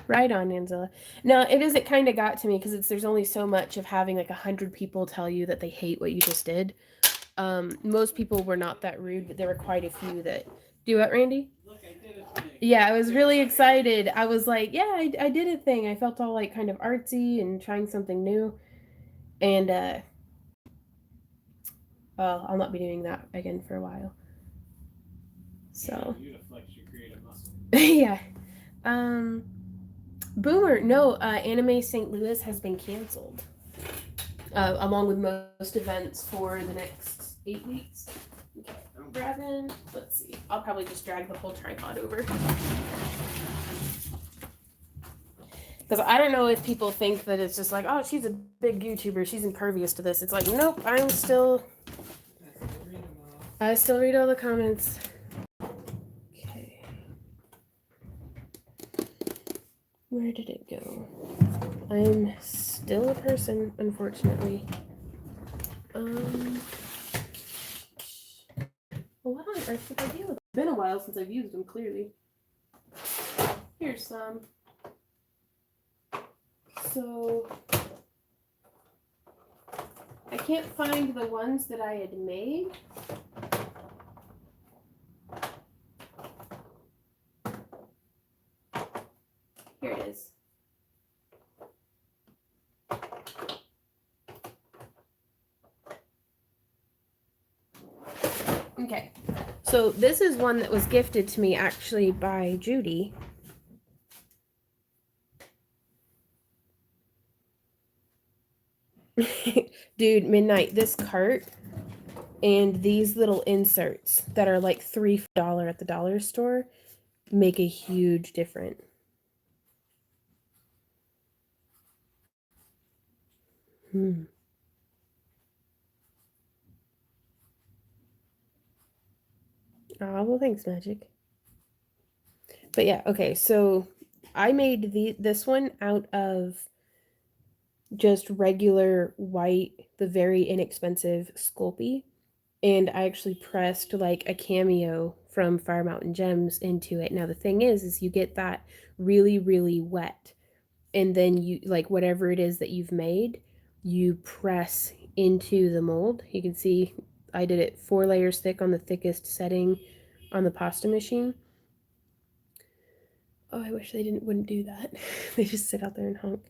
Right on, Angela. No, it is. It kind of got to me because there's only so much of having like 100 people tell you that they hate what you just did. Most people were not that rude, but there were quite a few that do it. Randy?
Look, I did a thing.
Yeah, I was really excited. I was like, yeah, I did a thing. I felt all like kind of artsy and trying something new. And well, I'll not be doing that again for a while. So
You to flex your creative muscle.
yeah. Boomer, no, Anime St. Louis has been canceled. Along with most events for the next 8 weeks. Okay, I'm grabbing, let's see. I'll probably just drag the whole tripod over. Because I don't know if people think that it's just like, oh, she's a big YouTuber, she's impervious to this. It's like, nope, I still read all the comments. Okay. Where did it go? I'm still a person, unfortunately. Well, what on earth did I do with them? It's been a while since I've used them, clearly. Here's some. So, I can't find the ones that I had made. Here it is. Okay, so this is one that was gifted to me actually by Judy. Dude, Midnight, this cart and these little inserts that are like $3 at the dollar store make a huge difference. Oh, well, thanks, Magic. But yeah, okay, so I made this one out of just regular white, the very inexpensive Sculpey. And I actually pressed like a cameo from Fire Mountain Gems into it. Now the thing is you get that really, really wet. And then you, like whatever it is that you've made, you press into the mold. You can see I did it 4 layers thick on the thickest setting on the pasta machine. Oh, I wish they wouldn't do that. They just sit out there and honk.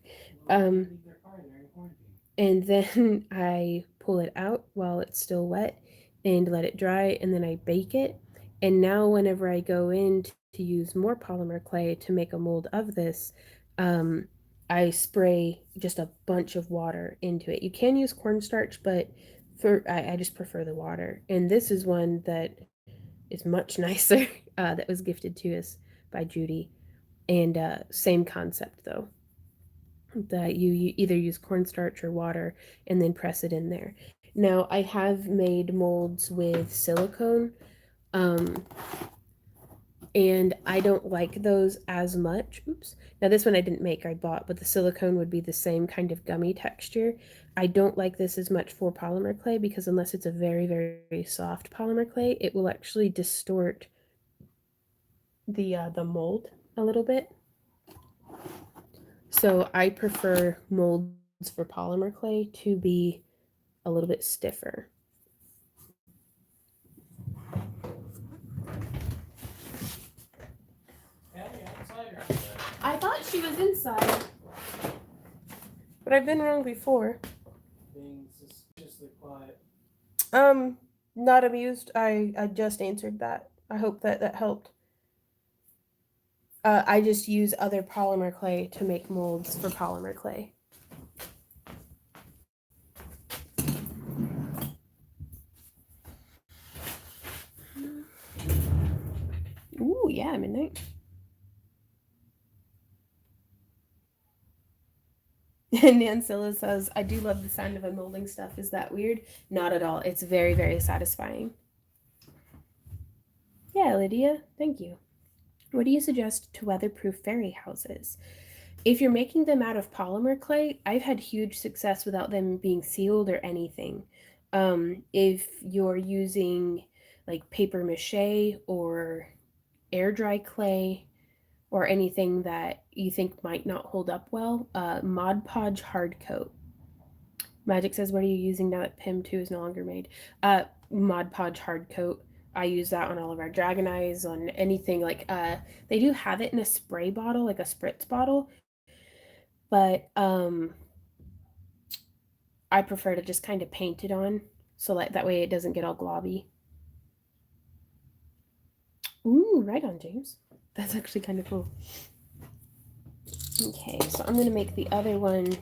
and then I pull it out while it's still wet and let it dry, and then I bake it. And now, whenever I go in to use more polymer clay to make a mold of this, um, I spray just a bunch of water into it. You can use cornstarch, but I just prefer the water. And this is one that is much nicer that was gifted to us by Judy. And same concept though, that you either use cornstarch or water and then press it in there. Now, I have made molds with silicone, um, and I don't like those as much. Oops. Now, this one I didn't make, I bought, but the silicone would be the same kind of gummy texture. I don't like this as much for polymer clay because unless it's a very, very soft polymer clay, it will actually distort the mold a little bit. So I prefer molds for polymer clay to be a little bit stiffer. I thought she was inside, but I've been wrong before.
Being suspiciously quiet.
Um, not amused. I just answered that. I hope that that helped. I just use other polymer clay to make molds for polymer clay. Ooh, yeah, midnight. And Nancilla says, I do love the sound of unmolding stuff. Is that weird? Not at all. It's very, very satisfying. Yeah, Lydia, thank you. What do you suggest to weatherproof fairy houses? If you're making them out of polymer clay, I've had huge success without them being sealed or anything. If you're using like paper mache or air dry clay or anything that you think might not hold up well, Mod Podge Hard Coat. Magic says, what are you using now that PIM 2 is no longer made? Mod Podge Hard Coat. I use that on all of our Dragon Eyes, on anything like they do have it in a spray bottle, like a spritz bottle, but I prefer to just kind of paint it on so that way it doesn't get all globby. Ooh, right on, James. That's actually kind of cool. Okay, so I'm gonna make the other one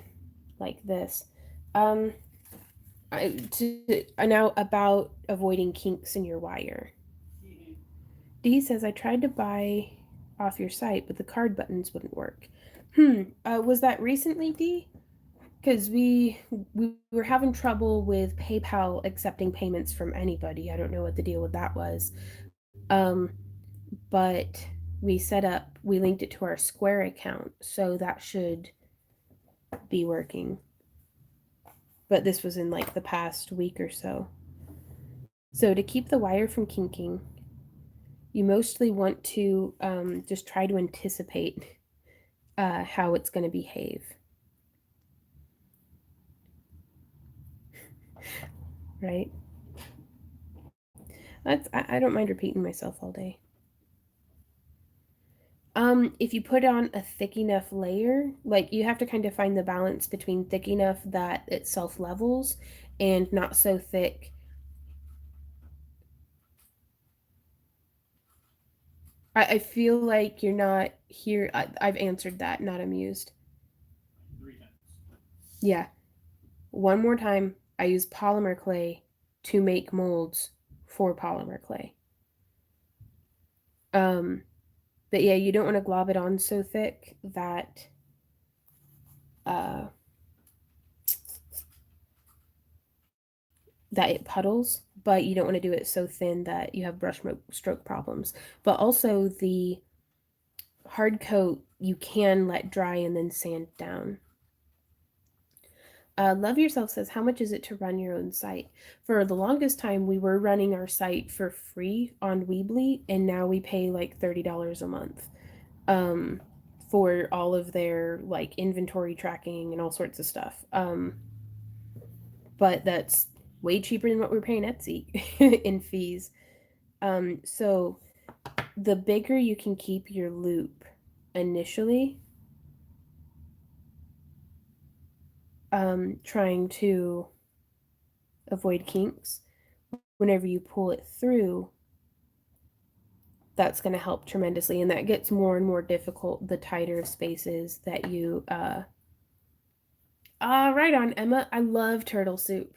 like this. Um, now about avoiding kinks in your wire. Dee says, I tried to buy off your site, but the card buttons wouldn't work. Was that recently, Dee? Because we were having trouble with PayPal accepting payments from anybody. I don't know what the deal with that was. But we linked it to our Square account, so that should be working. But this was in like the past week or so. So to keep the wire from kinking, you mostly want to just try to anticipate how it's going to behave. Right? I don't mind repeating myself all day. If you put on a thick enough layer, like you have to kind of find the balance between thick enough that it self levels and not so thick. I feel like you're not here. I've answered that, not amused.
3 times.
Yeah. One more time. I use polymer clay to make molds for polymer clay. But yeah, you don't want to glob it on so thick that uh, that it puddles, but you don't want to do it so thin that you have brush stroke problems. But also the hard coat you can let dry and then sand down. Love Yourself says, how much is it to run your own site? For the longest time, we were running our site for free on Weebly, and now we pay like $30 a month for all of their like inventory tracking and all sorts of stuff. But that's way cheaper than what we're paying Etsy in fees. So the bigger you can keep your loop initially, trying to avoid kinks. Whenever you pull it through, that's going to help tremendously, and that gets more and more difficult the tighter spaces that you right on, Emma. I love turtle soup.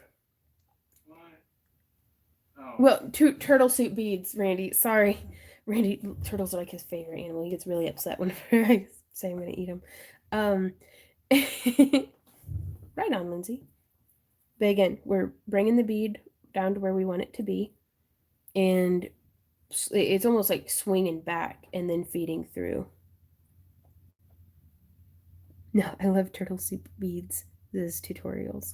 Oh. Well, turtle soup beads, Randy. Sorry. Randy, turtles are like his favorite animal. He gets really upset whenever I say I'm going to eat him. Right on, Lindsay. But again, we're bringing the bead down to where we want it to be, and it's almost like swinging back and then feeding through. No, I love turtle soup beads, these tutorials.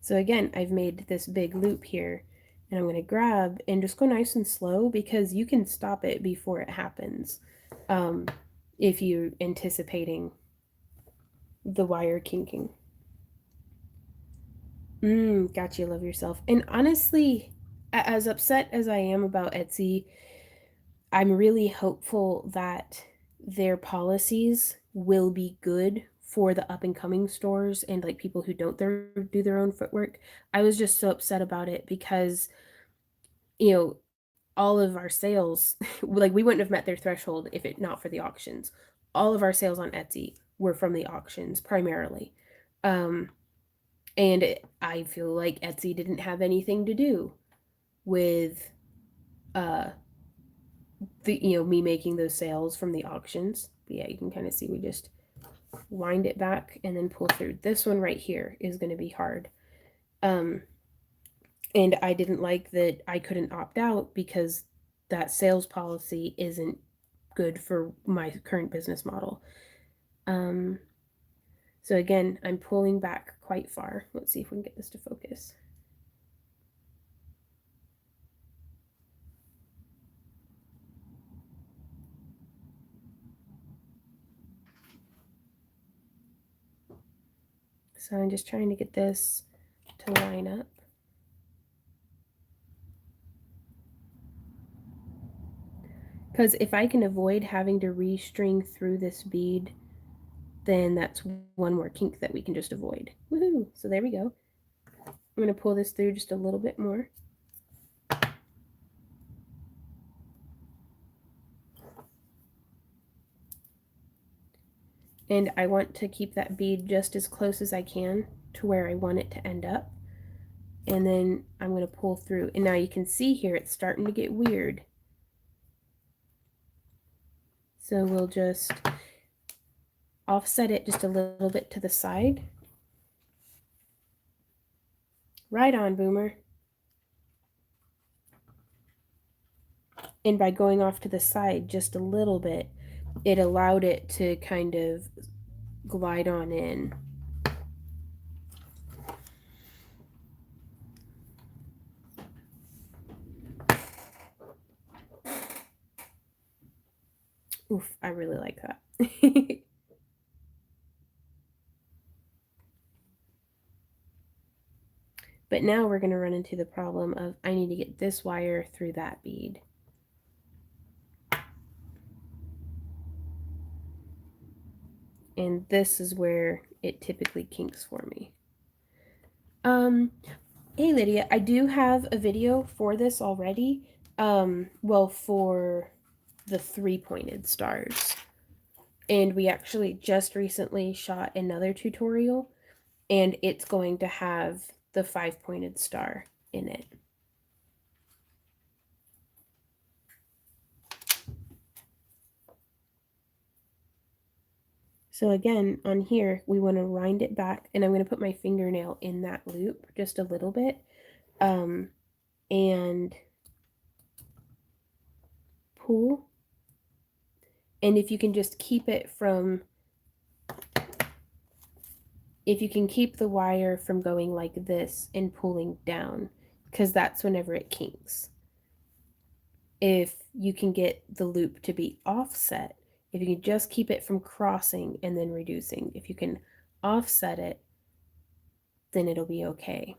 So again, I've made this big loop here, and I'm going to grab and just go nice and slow, because you can stop it before it happens if you're anticipating the wire kinking. Gotcha, love yourself. And honestly, as upset as I am about Etsy, I'm really hopeful that their policies will be good for the up and coming stores and like people who don't do their own footwork. I was just so upset about it because, you know, all of our sales, like we wouldn't have met their threshold if it not for the auctions. All of our sales on Etsy were from the auctions primarily. And I feel like Etsy didn't have anything to do with me making those sales from the auctions. But yeah, you can kind of see we just wind it back and then pull through. This one right here is going to be hard. And I didn't like that I couldn't opt out because that sales policy isn't good for my current business model. So again, I'm pulling back quite far. Let's see if we can get this to focus. So I'm just trying to get this to line up. Because if I can avoid having to restring through this bead, then that's one more kink that we can just avoid. Woohoo! So there we go. I'm going to pull this through just a little bit more. And I want to keep that bead just as close as I can to where I want it to end up. And then I'm going to pull through. And now you can see here it's starting to get weird. So we'll just offset it just a little bit to the side. Right on, Boomer. And by going off to the side just a little bit, it allowed it to kind of glide on in. Oof, I really like that. But now we're going to run into the problem of I need to get this wire through that bead. And this is where it typically kinks for me. Hey Lydia, I do have a video for this already. Well, for the 3-pointed stars. And we actually just recently shot another tutorial, and it's going to have the 5-pointed star in it. So again, on here, we want to wind it back, and I'm going to put my fingernail in that loop just a little bit, and pull. And if you can just keep it from, if you can keep the wire from going like this and pulling down, because that's whenever it kinks. If you can get the loop to be offset, if you can just keep it from crossing and then reducing, if you can offset it, then it'll be okay.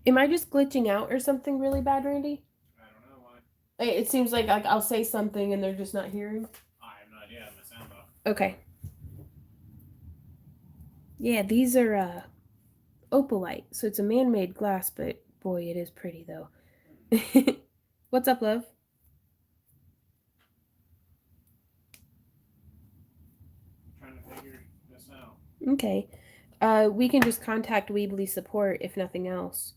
Am I just glitching out or something really bad, Randy?
I don't know why.
It seems like I'll say something and they're just not hearing.
I have no idea. My sound off.
Okay. Yeah, these are opalite, so it's a man-made glass, but boy, it is pretty though. What's up, love?
I'm trying to figure this out.
Okay. We can just contact Weebly support if nothing else.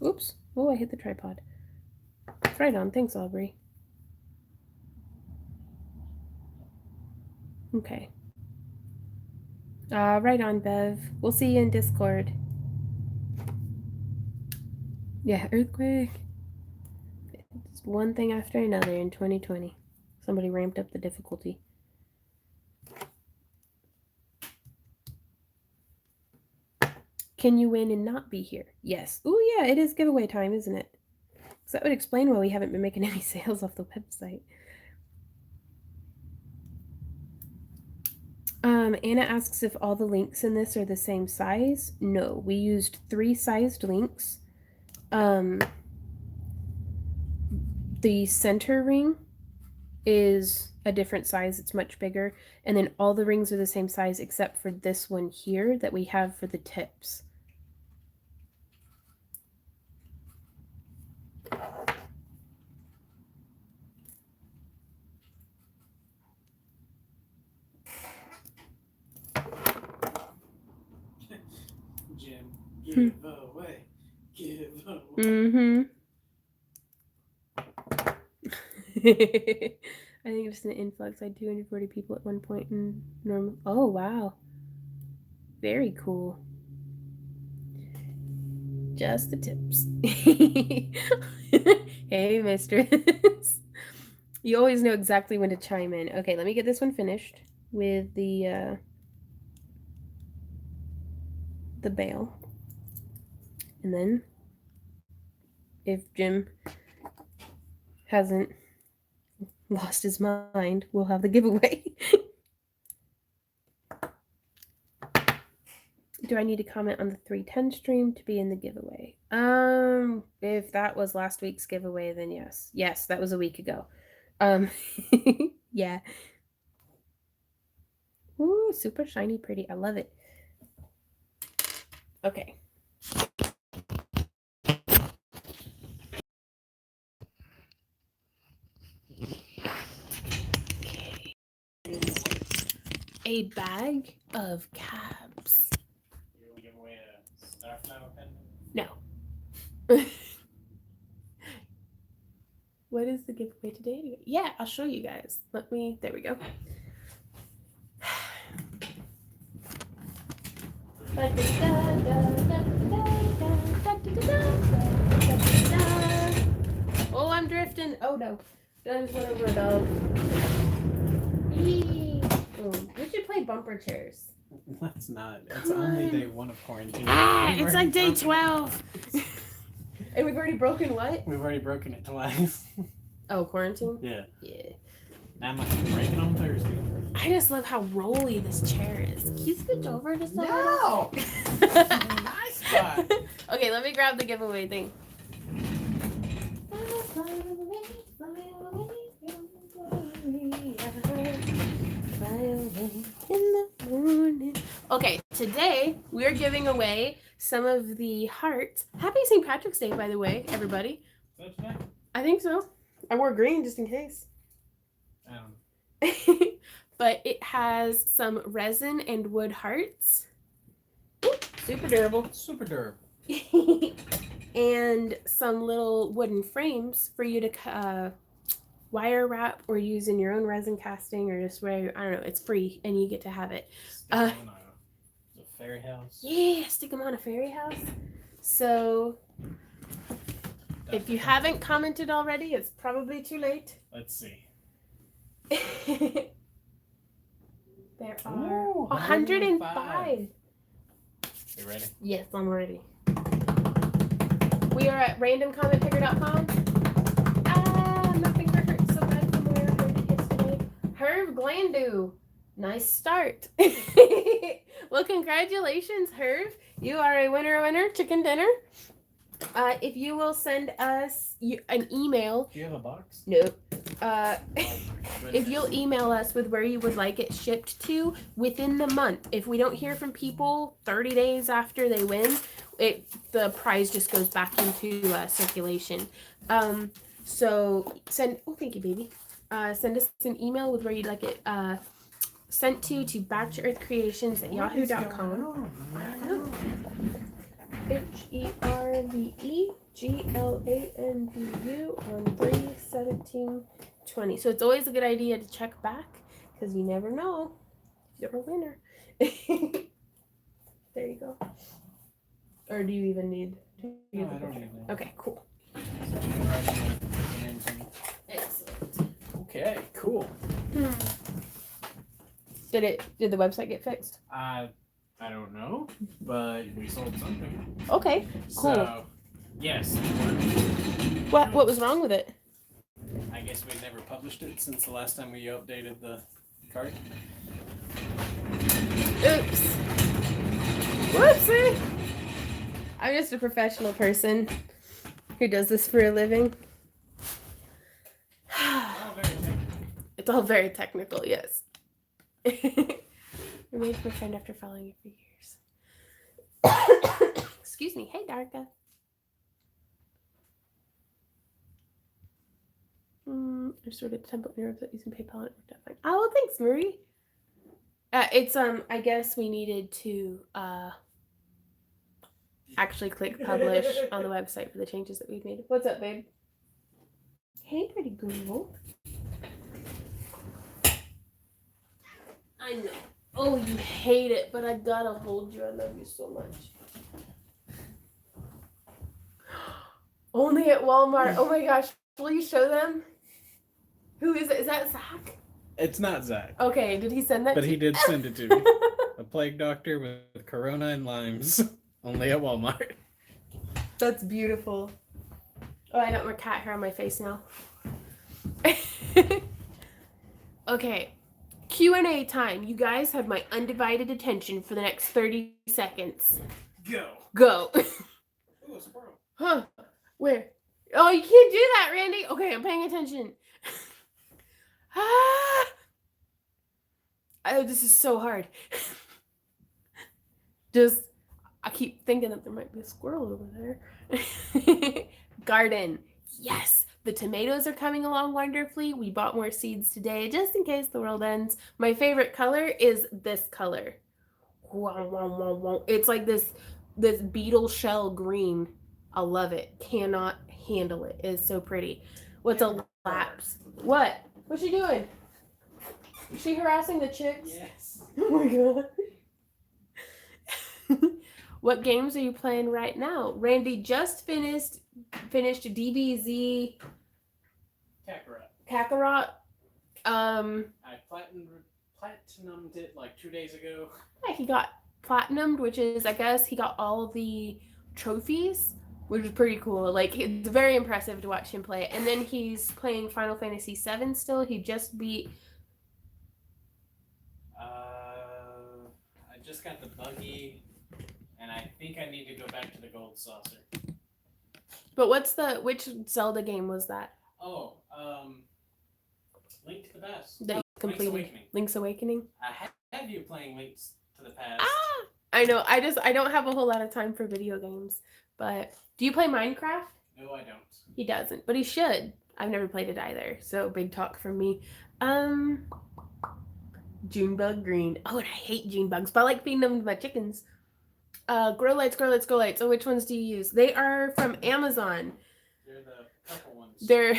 Oops. Oh, I hit the tripod. It's right on. Thanks, Aubrey. Okay. Right on, Bev. We'll see you in Discord. Yeah, earthquake. It's one thing after another in 2020. Somebody ramped up the difficulty. Can you win and not be here? Yes. Oh, yeah, it is giveaway time, isn't it? So that would explain why we haven't been making any sales off the website. Anna asks if all the links in this are the same size. No, we used 3 sized links. The center ring is a different size. It's much bigger. And then all the rings are the same size except for this one here that we have for the tips.
Jim, give away. Give away.
Mm-hmm. I think it's an influx. I had 240 people at one point in normal. Oh, wow. Very cool. Just the tips. Hey, mistress. You always know exactly when to chime in. Okay, let me get this one finished with the bail. And then, if Jim hasn't lost his mind, we'll have the giveaway. Do I need to comment on the 310 stream to be in the giveaway? If that was last week's giveaway, then yes. Yes, that was a week ago. Yeah. Ooh, super shiny pretty. I love it. Okay. A bag of cabs.
You give away a star flower pen?
No. What is the giveaway today? Yeah, I'll show you guys. There we go. Oh, I'm drifting. Oh no. I just went over a dog. We should play bumper chairs.
Let's not. It's only day 1 of quarantine.
It's like day 12. And we've already broken what?
We've already broken it twice.
Oh, quarantine?
Yeah.
Yeah.
Now I'm breaking on Thursday.
I just love how rolly this chair is. Can you switch over to something?
No! Nice spot.
Okay, let me grab the giveaway thing. Okay, today we're giving away some of the hearts. Happy St. Patrick's Day, by the way, everybody.
Is that today?
I think so. I wore green just in case. But it has some resin and wood hearts. Ooh, super durable.
Super durable.
And some little wooden frames for you to wire wrap or use in your own resin casting or just where, I don't know, it's free and you get to have it.
Stick on a fairy house.
Yeah, stick them on a fairy house. So if you haven't commented already, it's probably too late.
Let's see.
There are 105.
You ready?
Yes, I'm ready. We are at randomcommentpicker.com. My finger hurts so bad from where I heard it yesterday. Herb Glandu. Nice start. Well, congratulations, Herb. You are a winner, chicken dinner. If you will send us an email.
Do you have a box?
No. If you'll email us with where you would like it shipped to within the month, if we don't hear from people 30 days after they win, the prize just goes back into circulation. So send. Oh, thank you, baby. Send us an email with where you'd like it sent to backtoearthcreations@yahoo.com. HERVEGLANDU on 3/17/20. So it's always a good idea to check back because you never know if you're a winner. There you go. Or do you even need?
No, I don't need that.
Okay, cool. Excellent.
Okay, cool.
Did the website get fixed?
I don't know, but we sold something.
Okay, cool.
So, yes.
What was wrong with it?
I guess we never published it since the last time we updated the cart.
Oops. Whoopsie. I'm just a professional person who does this for a living. It's all very technical, yes. Remained my friend after following you for years. Excuse me. Hey, Darka. I sorted the template in your website using PayPal and it worked out fine. Oh, well, thanks, Marie. It's I guess we needed to actually click publish on the website for the changes that we've made. What's up, babe? Hey, pretty girl. I know. Oh, you hate it, but I gotta hold you. I love you so much. Only at Walmart. Oh my gosh. Will you show them? Who is it? Is that Zach?
It's not Zach.
Okay, did he send that
But
to
he did send it to me. A plague doctor with corona and limes. Only at Walmart.
That's beautiful. Oh, I got more cat hair on my face now. Okay. Q&A time. You guys have my undivided attention for the next 30 seconds. Go.
Ooh, a squirrel.
Huh. Where? Oh, you can't do that, Randy. Okay, I'm paying attention. Oh, this is so hard. I keep thinking that there might be a squirrel over there. Garden. Yes. The tomatoes are coming along wonderfully. We bought more seeds today just in case the world ends. My favorite color is this color. It's like this beetle shell green. I love it. Cannot handle it. It is so pretty. What's a lapse? What? What's she doing? Is she harassing the chicks?
Yes.
Oh my god. What games are you playing right now? Randy just finished DBZ Kakarot. I
platinumed it like 2 days ago.
Yeah, he got platinumed, which is, I guess, he got all of the trophies, which is pretty cool. Like, it's very impressive to watch him play. And then he's playing Final Fantasy VII still. He just beat...
I just got the buggy, and I think I need to go back to the gold saucer.
But which Zelda game was that?
Oh, Link to the Past.
That you completed. Link's Awakening.
I have you playing Links to the Past.
Ah! I know. I don't have a whole lot of time for video games. But do you play Minecraft?
No, I don't.
He doesn't, but he should. I've never played it either, so big talk from me. Junebug green. Oh, and I hate June bugs, but I like feeding them to my chickens. Grow lights. So which ones do you use? They are from Amazon.
They're the purple ones.
They're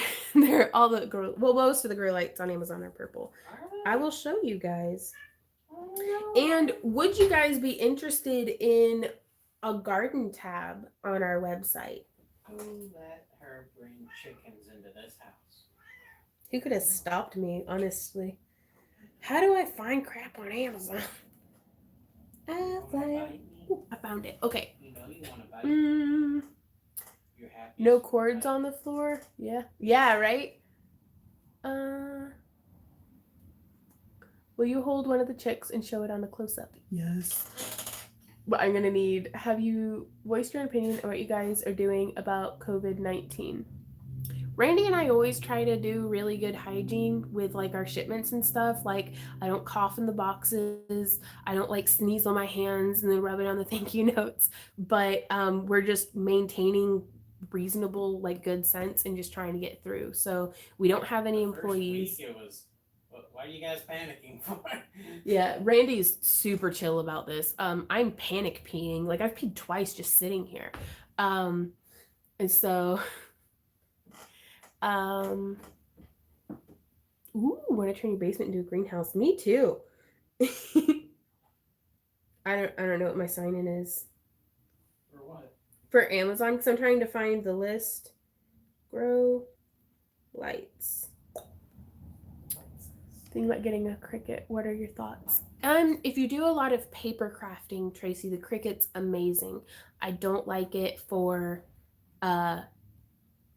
all the most of the grow lights on Amazon are purple. I will show you guys. And would you guys be interested in a garden tab on our website?
Who let her bring chickens into this house?
Who could have stopped me, honestly? How do I find crap on Amazon? I found it. Okay.
You know you want to bite. You're happy.
No cords on the floor? Yeah. Yeah, right? Will you hold one of the chicks and show it on the close-up? Yes. But I'm gonna need, have you voiced your opinion on what you guys are doing about COVID-19? Randy and I always try to do really good hygiene with like our shipments and stuff. Like I don't cough in the boxes. I don't like sneeze on my hands and then rub it on the thank you notes. But we're just maintaining reasonable, like good sense and just trying to get through. So we don't have any employees.
First week it was, why are you guys panicking for?
Yeah, Randy's super chill about this. I'm panic peeing. Like I've peed twice just sitting here. And so ooh, want to turn your basement into a greenhouse? Me too. I don't know what my sign in is.
For what?
For Amazon, because I'm trying to find the list. Grow lights. Think about getting a Cricut. What are your thoughts? If you do a lot of paper crafting, Tracy, the Cricut's amazing. I don't like it for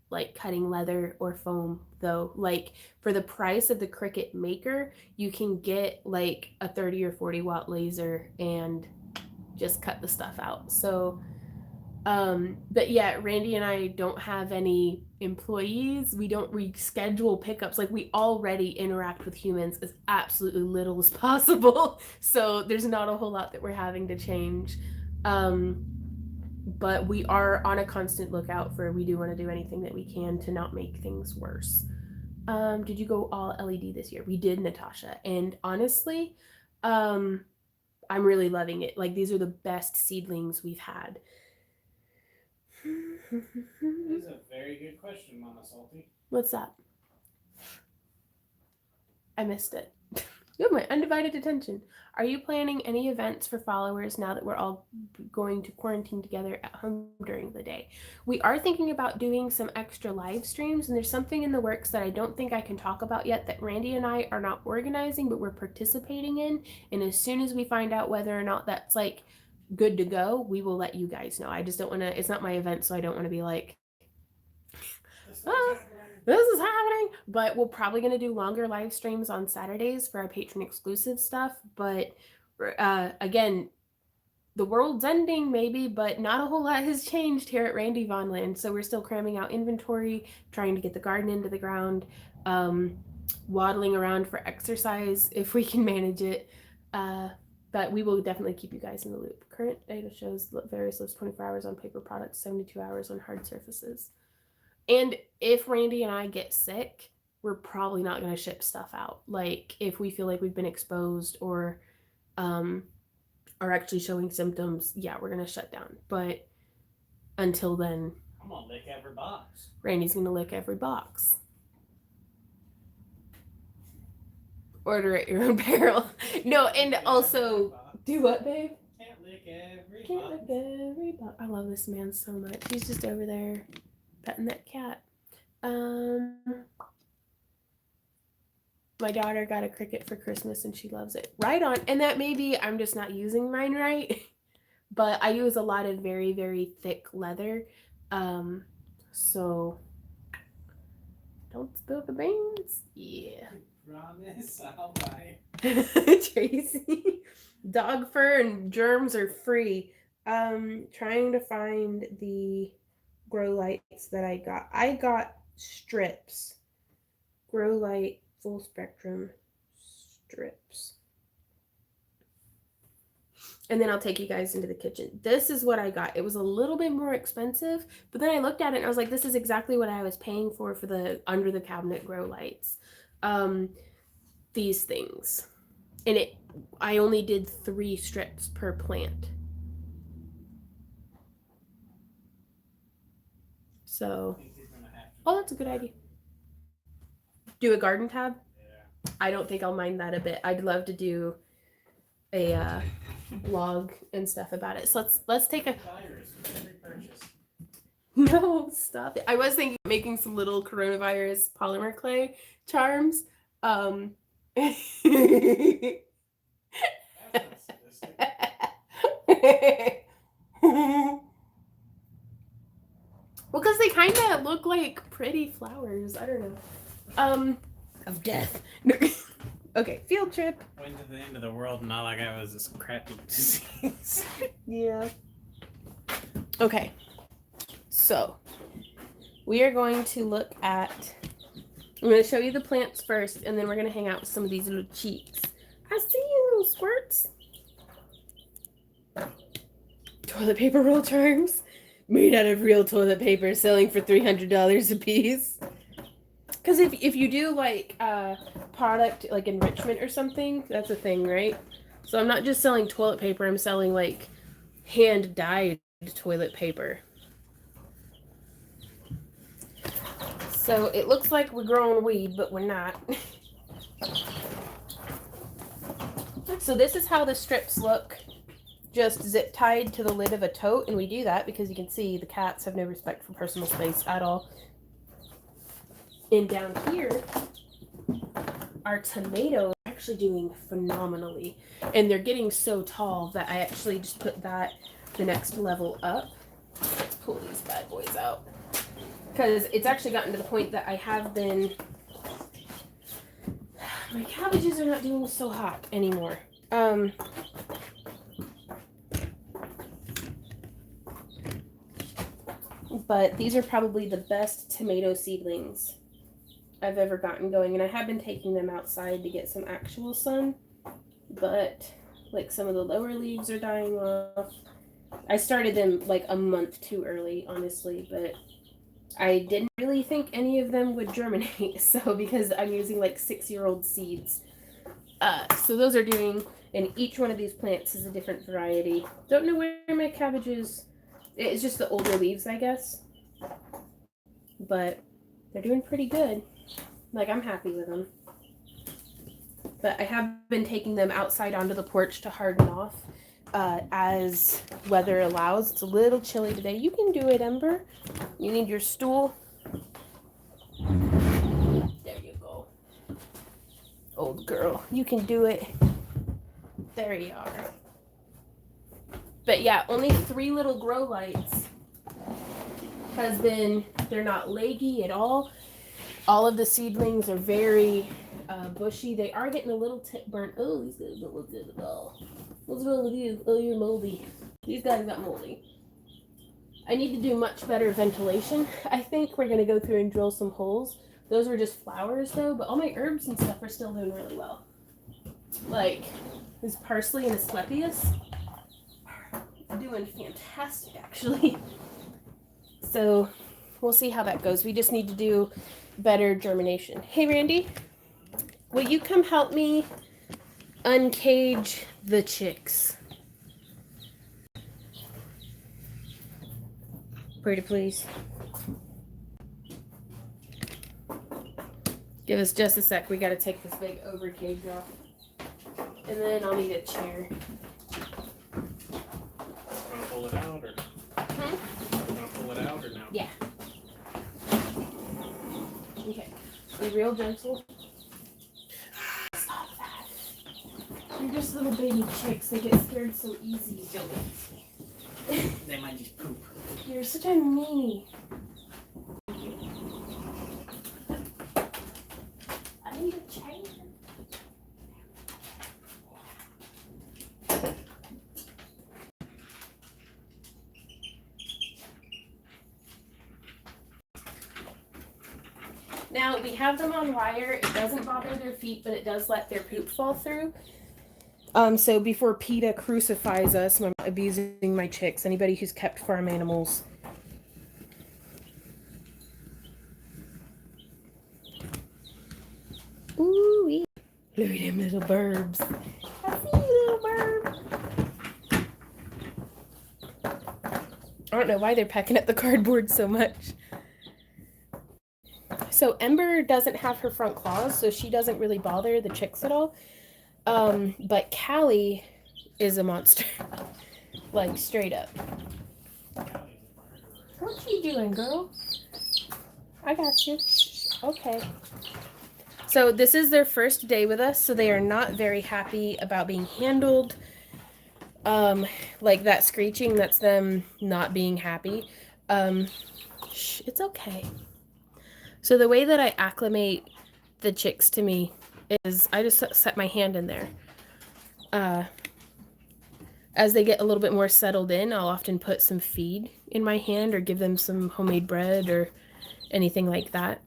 like cutting leather or foam though. Like for the price of the Cricut Maker, you can get like a 30 or 40 watt laser and just cut the stuff out. So but yeah, Randy and I don't have any employees. We schedule pickups. Like we already interact with humans as absolutely little as possible. So there's not a whole lot that we're having to change. But we are on a constant lookout for, we do want to do anything that we can to not make things worse. Did you go all LED this year? We did, Natasha. And honestly, I'm really loving it. Like these are the best seedlings we've had.
That is a very good question, Mama Salty.
What's that? I missed it. You have my undivided attention. Are you planning any events for followers now that we're all going to quarantine together at home during the day? We are thinking about doing some extra live streams, and there's something in the works that I don't think I can talk about yet that Randy and I are not organizing, but we're participating in. And as soon as we find out whether or not that's like good to go, we will let you guys know. I just don't want to, it's not my event, so I don't want to be like, this is happening. But we're probably going to do longer live streams on Saturdays for our patron exclusive stuff. But again, the world's ending maybe, but not a whole lot has changed here at Randy Von Land. So we're still cramming out inventory, trying to get the garden into the ground, waddling around for exercise if we can manage it. But we will definitely keep you guys in the loop. Current data shows various lives 24 hours on paper products, 72 hours on hard surfaces. And if Randy and I get sick, we're probably not going to ship stuff out. Like if we feel like we've been exposed or are actually showing symptoms, yeah, we're going to shut down. But until then,
I'm going to lick every box.
Randy's going to lick every box. Order at your own peril. No, and also, do what, babe?
Can't lick every box.
Can't lick every box. I love this man so much. He's just over there petting that cat. My daughter got a Cricut for Christmas and she loves it. Right on. And that maybe I'm just not using mine right. But I use a lot of very, very thick leather. So don't spill the beans. Yeah.
Promise I'll buy.
Tracy. Dog fur and germs are free. Trying to find the grow lights that I got. I got strips. Grow light full spectrum strips. And then I'll take you guys into the kitchen. This is what I got. It was a little bit more expensive, but then I looked at it and I was like, this is exactly what I was paying for the under the cabinet grow lights. These things. And I only did 3 strips per plant. So, oh, that's a good idea. Do a garden tab?
Yeah.
I don't think I'll mind that a bit. I'd love to do a blog and stuff about it. So let's take a No, stop it. I was thinking of making some little coronavirus polymer clay charms. Well, because they kind of look like pretty flowers. I don't know. Of death. Okay, field trip.
Went to the end of the world and all I got was this crappy disease.
Yeah. Okay. So, we are going to look at... I'm going to show you the plants first, and then we're going to hang out with some of these little cheeks. I see you, little squirts. Toilet paper roll charms. Made out of real toilet paper, selling for $300 a piece. Because if you do, like, product, like, enrichment or something, that's a thing, right? So I'm not just selling toilet paper, I'm selling, like, hand-dyed toilet paper. So it looks like we're growing weed, but we're not. So this is how the strips look. Just zip tied to the lid of a tote, and we do that because you can see the cats have no respect for personal space at all. And down here, our tomatoes are actually doing phenomenally. And they're getting so tall that I actually just put that the next level up. Let's pull these bad boys out. Because it's actually gotten to the point that I have been... My cabbages are not doing so hot anymore. But these are probably the best tomato seedlings I've ever gotten going. And I have been taking them outside to get some actual sun. But, like, some of the lower leaves are dying off. I started them, like, a month too early, honestly, but... I didn't really think any of them would germinate, so because I'm using like 6-year-old seeds. So those are doing, and each one of these plants is a different variety. Don't know where my cabbages, it's just the older leaves, I guess. But they're doing pretty good. Like, I'm happy with them. But I have been taking them outside onto the porch to harden off as weather allows. It's a little chilly today. You can do it, Ember. You need your stool. There you go. Old girl, you can do it. There you are. But yeah, only 3 little grow lights has been, they're not leggy at all. All of the seedlings are very bushy. They are getting a little tip burnt. Oh, these guys don't look good at all. What's wrong with you? Oh, you're moldy. These guys got moldy. I need to do much better ventilation. I think we're going to go through and drill some holes. Those were just flowers, though, but all my herbs and stuff are still doing really well. Like, this parsley and asclepias are doing fantastic, actually. So, we'll see how that goes. We just need to do better germination. Hey, Randy, will you come help me uncage the chicks? Pretty please. Give us just a sec. We got to take this big over cage off. And then I'll need a chair.
Want to pull it out or? Want to pull it out or no?
Yeah. Okay. Be real gentle. Stop that. They're just little baby chicks. They get scared so easy.
They might just poop.
You're such a meanie. I need a chair. Now, we have them on wire. It doesn't bother their feet, but it does let their poop fall through. So before PETA crucifies us, I'm abusing my chicks. Anybody who's kept farm animals. Ooh, look at them little burbs. I see you, little burb. I don't know why they're pecking at the cardboard so much. So Ember doesn't have her front claws, so she doesn't really bother the chicks at all. But Callie is a monster. Like, straight up. What you doing, girl? I got you. Okay. So this is their first day with us, so they are not very happy about being handled. Like that screeching, that's them not being happy. It's okay. So the way that I acclimate the chicks to me is I just set my hand in there. As they get a little bit more settled in, I'll often put some feed in my hand or give them some homemade bread or anything like that.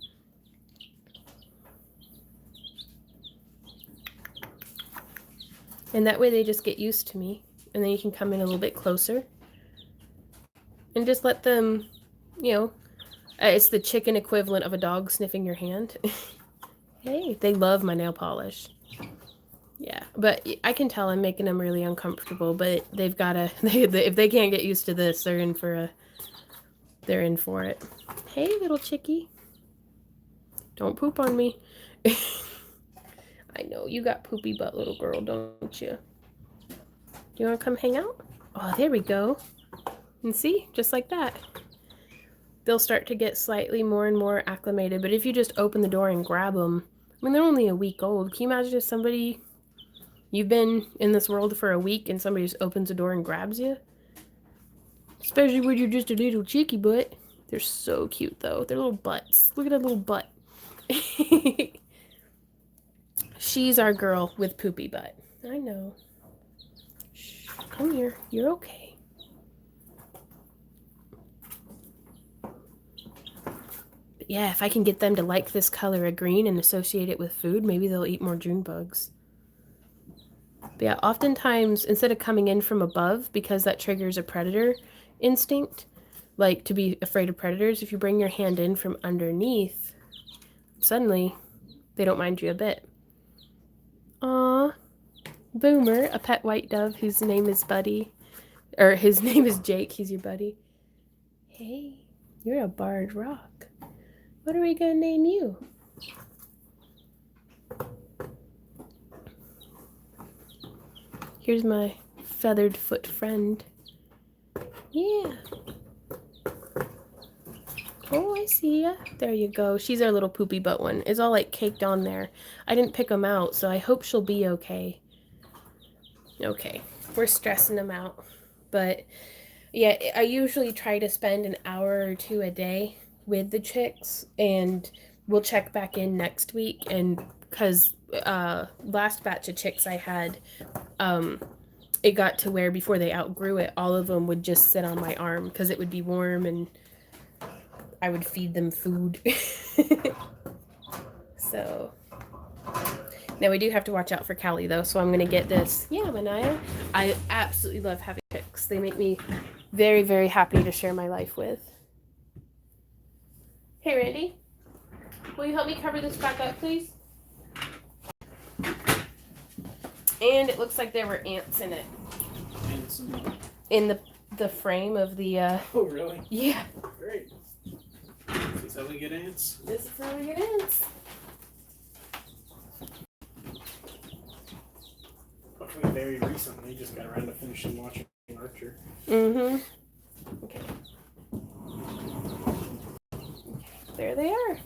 And that way they just get used to me. And then you can come in a little bit closer. And just let them, you know, it's the chicken equivalent of a dog sniffing your hand. Hey, they love my nail polish. Yeah, but I can tell I'm making them really uncomfortable, but they've got to, if they can't get used to this, they're in for it. Hey, little chickie. Don't poop on me. I know, you got poopy butt, little girl, don't you? Do you want to come hang out? Oh, there we go. And see, just like that. They'll start to get slightly more and more acclimated, but if you just open the door and grab them, I mean, they're only a week old. Can you imagine if somebody, you've been in this world for a week and somebody just opens the door and grabs you? Especially when you're just a little cheeky butt. They're so cute, though. They're little butts. Look at that little butt. She's our girl with poopy butt. I know. Shh, come here. You're okay. But yeah, if I can get them to like this color of green and associate it with food, maybe they'll eat more June bugs. But yeah, oftentimes, instead of coming in from above, because that triggers a predator instinct, like to be afraid of predators, if you bring your hand in from underneath, suddenly they don't mind you a bit. Aww. Boomer, a pet white dove whose name is Buddy. Or his name is Jake, he's your buddy. Hey, you're a barred rock. What are we gonna name you? Here's my feathered foot friend. Yeah. Oh, I see ya. There you go. She's our little poopy butt one. It's all like caked on there. I didn't pick them out, so I hope she'll be okay. Okay, we're stressing them out. But yeah, I usually try to spend an hour or two a day with the chicks, and we'll check back in next week. And because last batch of chicks I had, it got to where before they outgrew it, all of them would just sit on my arm because it would be warm and I would feed them food. So now we do have to watch out for Callie though, so I'm going to get this. Yeah, Manaya. I absolutely love having chicks. They make me very, very happy to share my life with. Hey, Randy. Will you help me cover this back up, please? And it looks like there were ants in it.
Ants
in the frame of the
Oh, really?
Yeah.
Great. This is how we get ants?
This is how we get ants.
Hopefully very recently, just got around to finishing watching Archer.
Mm-hmm. Okay. There they are.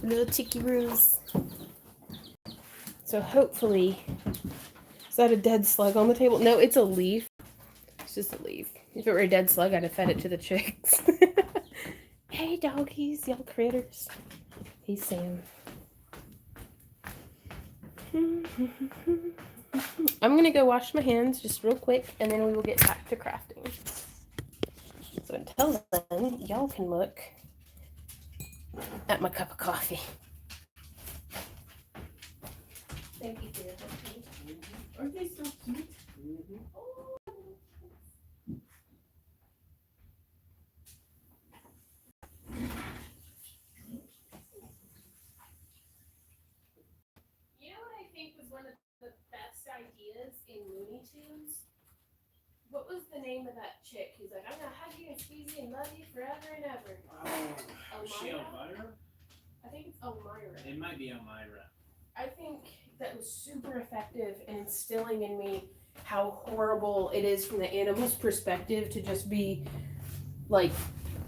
Little chickaroos. So hopefully, is that a dead slug on the table? No, it's a leaf. It's just a leaf. If it were a dead slug, I'd have fed it to the chicks. Hey, doggies, y'all critters. Hey, Sam. I'm going to go wash my hands just real quick, and then we will get back to crafting. So until then, y'all can look at my cup of coffee. Thank you, dear. Aren't they so cute? Mm-hmm. Oh. You know what I think was one of the best ideas in Looney Tunes? What was the name of that chick who's like, I'm gonna hug you and squeeze you and love you forever and ever?
Is she Elvira?
I think it's Elmira.
It might be Elmira.
I think that was super effective in instilling in me how horrible it is from the animal's perspective to just be like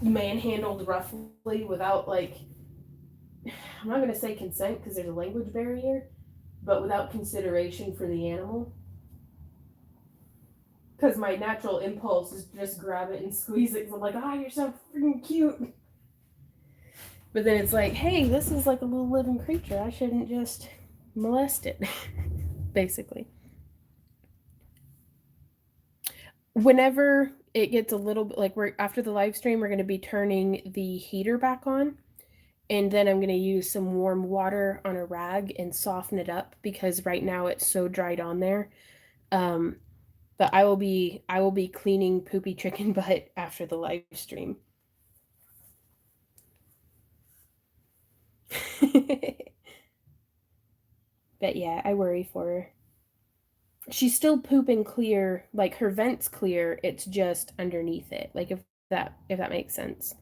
manhandled roughly without like, I'm not going to say consent because there's a language barrier, but without consideration for the animal. Because my natural impulse is to just grab it and squeeze it because I'm like, you're so freaking cute. But then it's like, hey, this is like a little living creature. I shouldn't just molest it, basically. Whenever it gets a little bit like we're after the live stream, we're going to be turning the heater back on, and then I'm going to use some warm water on a rag and soften it up because right now it's so dried on there. Um, but I will be cleaning poopy chicken butt after the live stream. But yeah, I worry for her. She's still pooping clear, like her vent's clear, it's just underneath it. Like if that makes sense.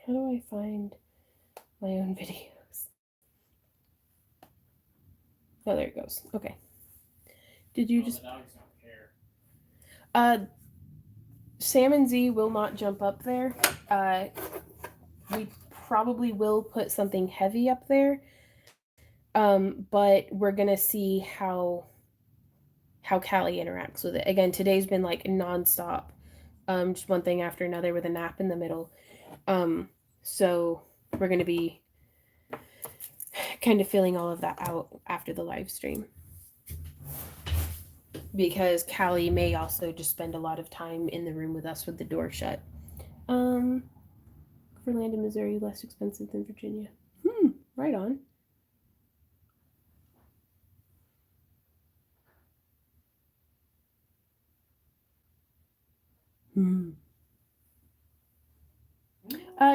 How do I find my own videos? Oh, there it goes. Okay. Did you just
The dogs don't care.
Sam and Z will not jump up there. We probably will put something heavy up there. But we're gonna see how Callie interacts with it. Again, today's been like nonstop. Just one thing after another with a nap in the middle. So we're gonna be kind of filling all of that out after the live stream. Because Callie may also just spend a lot of time in the room with us with the door shut. For land in Missouri, less expensive than Virginia. Right on.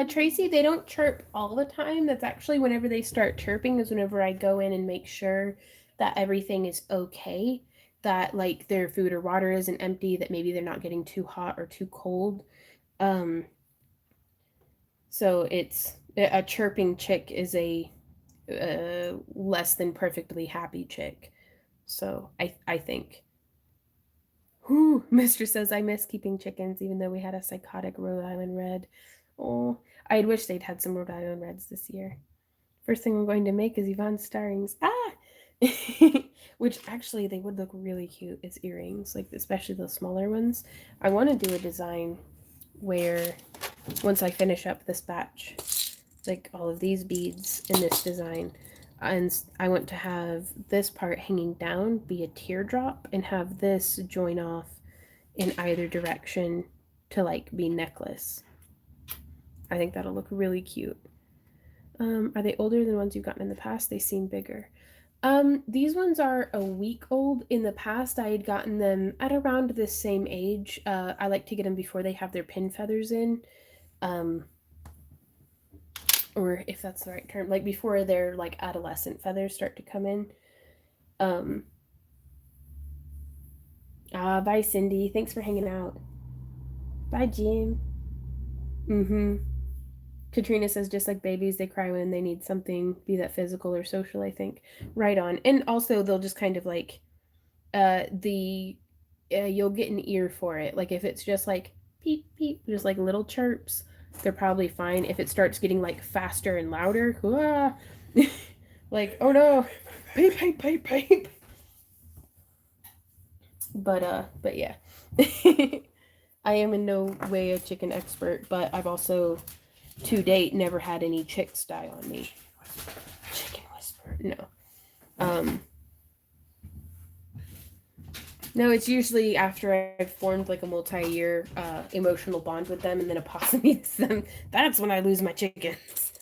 Tracy, they don't chirp all the time. That's actually whenever they start chirping is whenever I go in and make sure that everything is okay, that like their food or water isn't empty, that maybe they're not getting too hot or too cold. So it's a chirping chick is a less than perfectly happy chick. So I think. Whew, Mistress says I miss keeping chickens, even though we had a psychotic Rhode Island Red. Oh, I'd wish they'd had some Rhode Island Reds this year. First thing I'm going to make is Yvonne's starrings. Ah! Which actually they would look really cute as earrings, like especially the smaller ones. I want to do a design where once I finish up this batch, like all of these beads in this design, and I want to have this part hanging down be a teardrop and have this join off in either direction to like be necklace. I think that'll look really cute. Are they older than ones you've gotten in the past? They seem bigger. These ones are a week old. In the past, I had gotten them at around the same age. I like to get them before they have their pin feathers in. Or if that's the right term, like before their like adolescent feathers start to come in. Bye Cindy. Thanks for hanging out. Bye Jim. Katrina says just like babies, they cry when they need something, be that physical or social, I think. Right on. And also they'll just kind of like you'll get an ear for it. Like if it's just like peep peep, just like little chirps, they're probably fine. If it starts getting like faster and louder, like oh no, peep peep peep peep. But yeah. I am in no way a chicken expert, but I've also to date never had any chicks die on me. Chicken whisper. No. No, it's usually after I've formed like a multi-year emotional bond with them and then a possum eats them. That's when I lose my chickens.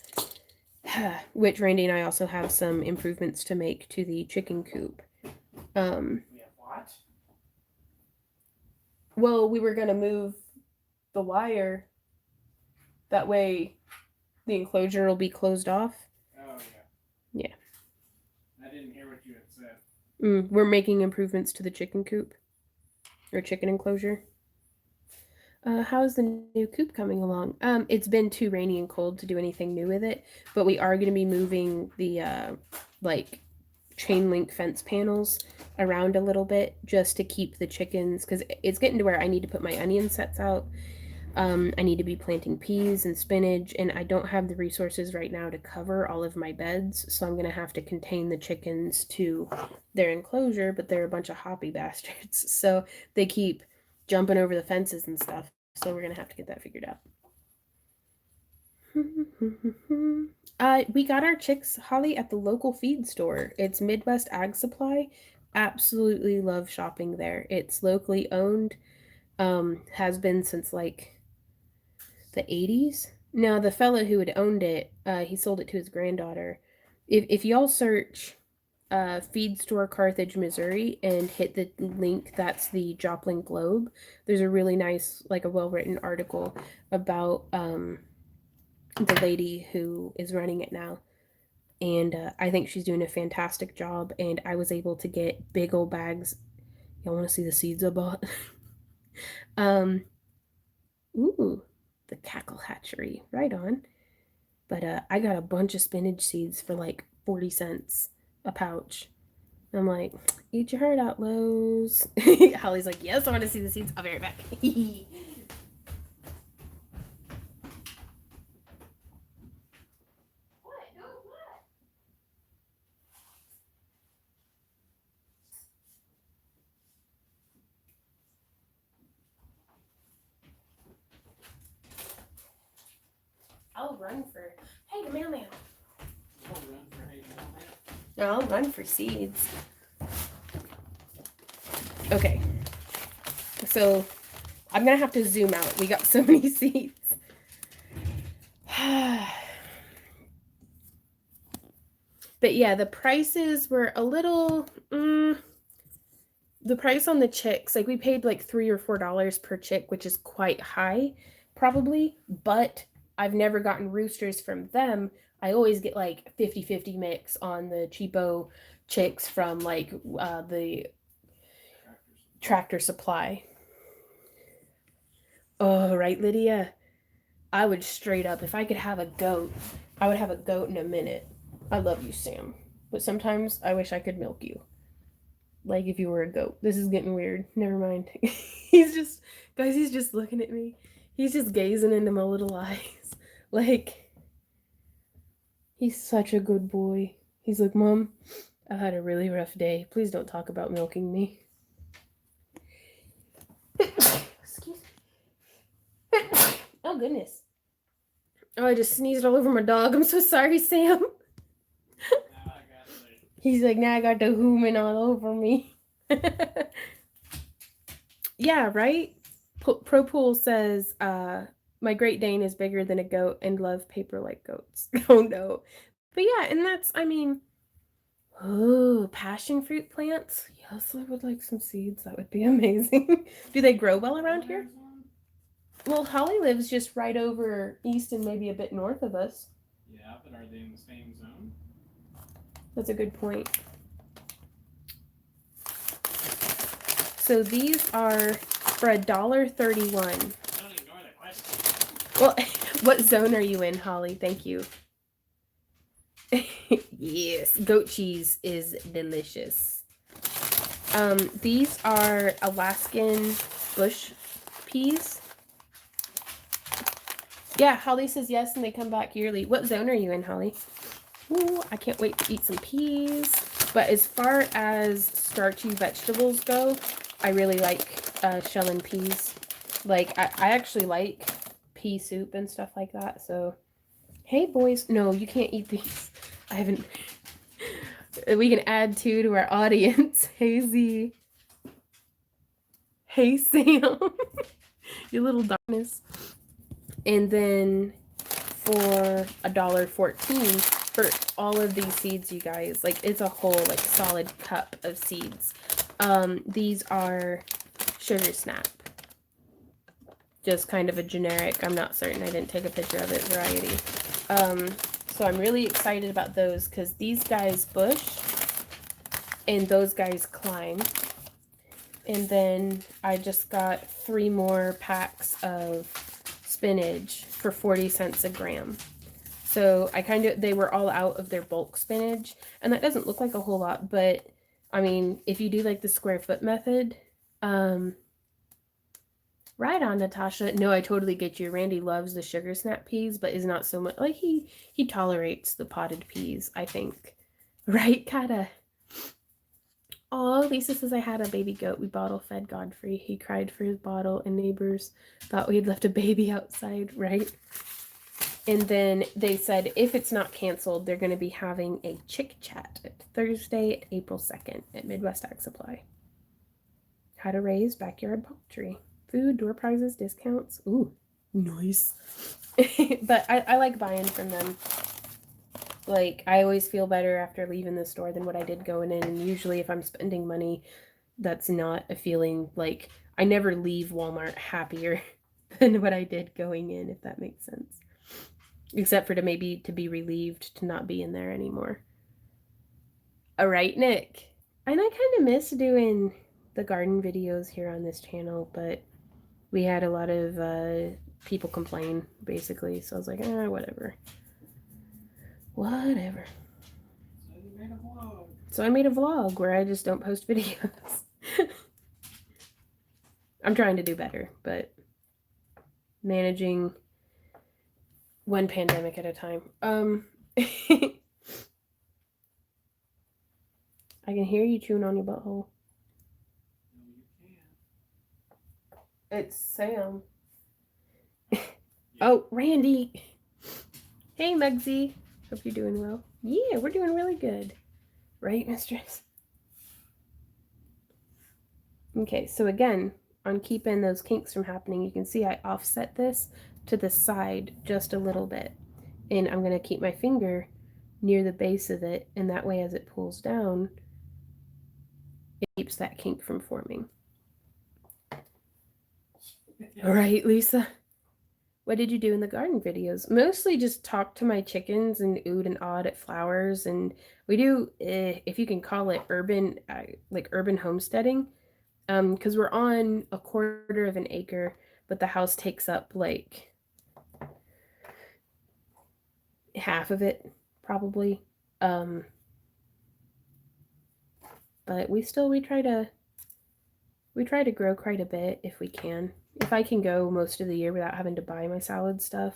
Which Randy and I also have some improvements to make to the chicken coop.
We have what?
Well, we were gonna move the wire. That way the enclosure will be closed off.
Oh
yeah.
Yeah. I didn't hear what you had said.
We're making improvements to the chicken coop. Or chicken enclosure. How's the new coop coming along? It's been too rainy and cold to do anything new with it, but we are going to be moving the like chain link fence panels around a little bit just to keep the chickens, because it's getting to where I need to put my onion sets out. I need to be planting peas and spinach, and I don't have the resources right now to cover all of my beds, so I'm going to have to contain the chickens to their enclosure, but they're a bunch of hoppy bastards, so they keep jumping over the fences and stuff. So we're going to have to get that figured out. We got our chicks, Holly, at the local feed store. It's Midwest Ag Supply. Absolutely love shopping there. It's locally owned. Has been since like the 80s. Now, the fellow who had owned it, he sold it to his granddaughter. If y'all search Feed Store Carthage, Missouri, and hit the link that's the Joplin Globe, there's a really nice, like a well-written article about the lady who is running it now. And I think she's doing a fantastic job, and I was able to get big old bags. Y'all want to see the seeds I bought? Ooh, the cackle hatchery, right on. But I got a bunch of spinach seeds for like 40 cents a pouch. I'm like, eat your heart out, Lowe's. Holly's like, yes, I want to see the seeds. I'll be right back. I'll run for, hey, the mailman. I'll run for seeds. Okay. So I'm going to have to zoom out. We got so many seeds. But yeah, the prices were a little, the price on the chicks, like we paid like $3 or $4 per chick, which is quite high probably, but I've never gotten roosters from them. I always get like 50-50 mix on the cheapo chicks from like the Tractor Supply. Oh, right, Lydia? I would straight up, if I could have a goat, I would have a goat in a minute. I love you, Sam. But sometimes I wish I could milk you. Like if you were a goat. This is getting weird. Never mind. He's just, guys, he's just looking at me. He's just gazing into my little eyes. Like, he's such a good boy. He's like, Mom, I had a really rough day. Please don't talk about milking me. Excuse me. Oh, goodness. Oh, I just sneezed all over my dog. I'm so sorry, Sam. He's like, now I got the human all over me. Yeah, right? Pro Pool says, my Great Dane is bigger than a goat and love paper like goats. Oh, no. But yeah, and that's, I mean, oh, passion fruit plants. Yes, I would like some seeds. That would be amazing. Do they grow well around here? Well, Holly lives just right over east and maybe a bit north of us.
Yeah, but are they in the same zone?
That's a good point. So these are for $1.31.
Don't ignore the question.
Well, what zone are you in, Holly? Thank you. Yes, goat cheese is delicious. These are Alaskan bush peas. Yeah, Holly says yes, and they come back yearly. What zone are you in, Holly? Ooh, I can't wait to eat some peas. But as far as starchy vegetables go, I really like shelling peas. Like, I actually like pea soup and stuff like that. So, hey, boys. No, you can't eat these. I haven't. We can add two to our audience. Hey, Z. Hey, Sam. You little darkness. And then for $1.14 for all of these seeds, you guys, like it's a whole like solid cup of seeds. These are Sugar Snap, just kind of a generic, I'm not certain, I didn't take a picture of it, variety. So I'm really excited about those because these guys bush and those guys climb. And then I just got 3 more packs of spinach for 40 cents a gram. So they were all out of their bulk spinach, and that doesn't look like a whole lot, but I mean, if you do like the square foot method, right on, Natasha. No, I totally get you. Randy loves the Sugar Snap peas, but is not so much, like he tolerates the potted peas, I think. Right, Kata? Aw, Oh, Lisa says I had a baby goat. We bottle fed Godfrey. He cried for his bottle, and neighbors thought we had left a baby outside, right? And then they said if it's not canceled, they're going to be having a chick chat at Thursday, April 2nd at Midwest Ag Supply. How to raise backyard poultry. Food, door prizes, discounts. Ooh, nice. But I like buying from them. Like, I always feel better after leaving the store than what I did going in. And usually if I'm spending money, that's not a feeling like I never leave Walmart happier than what I did going in, if that makes sense. Except for to be relieved to not be in there anymore. All right, Nick. And I kind of miss doing the garden videos here on this channel, but we had a lot of people complain, basically. So I was like, whatever. Whatever. So I made a vlog where I just don't post videos. I'm trying to do better, but managing one pandemic at a time. I can hear you chewing on your butthole.
No, you can't.
It's Sam. Oh, Randy. Hey, Mugsy. Hope you're doing well. Yeah, we're doing really good. Right, mistress? Okay, so again, on keeping those kinks from happening, you can see I offset this to the side just a little bit. And I'm going to keep my finger near the base of it, and that way as it pulls down, it keeps that kink from forming. All right, Lisa. What did you do in the garden videos? Mostly just talk to my chickens and ood and awed at flowers. And we do, if you can call it urban, like urban homesteading, because we're on a quarter of an acre, but the house takes up like half of it, probably. But we try to grow quite a bit if we can. If I can go most of the year without having to buy my salad stuff,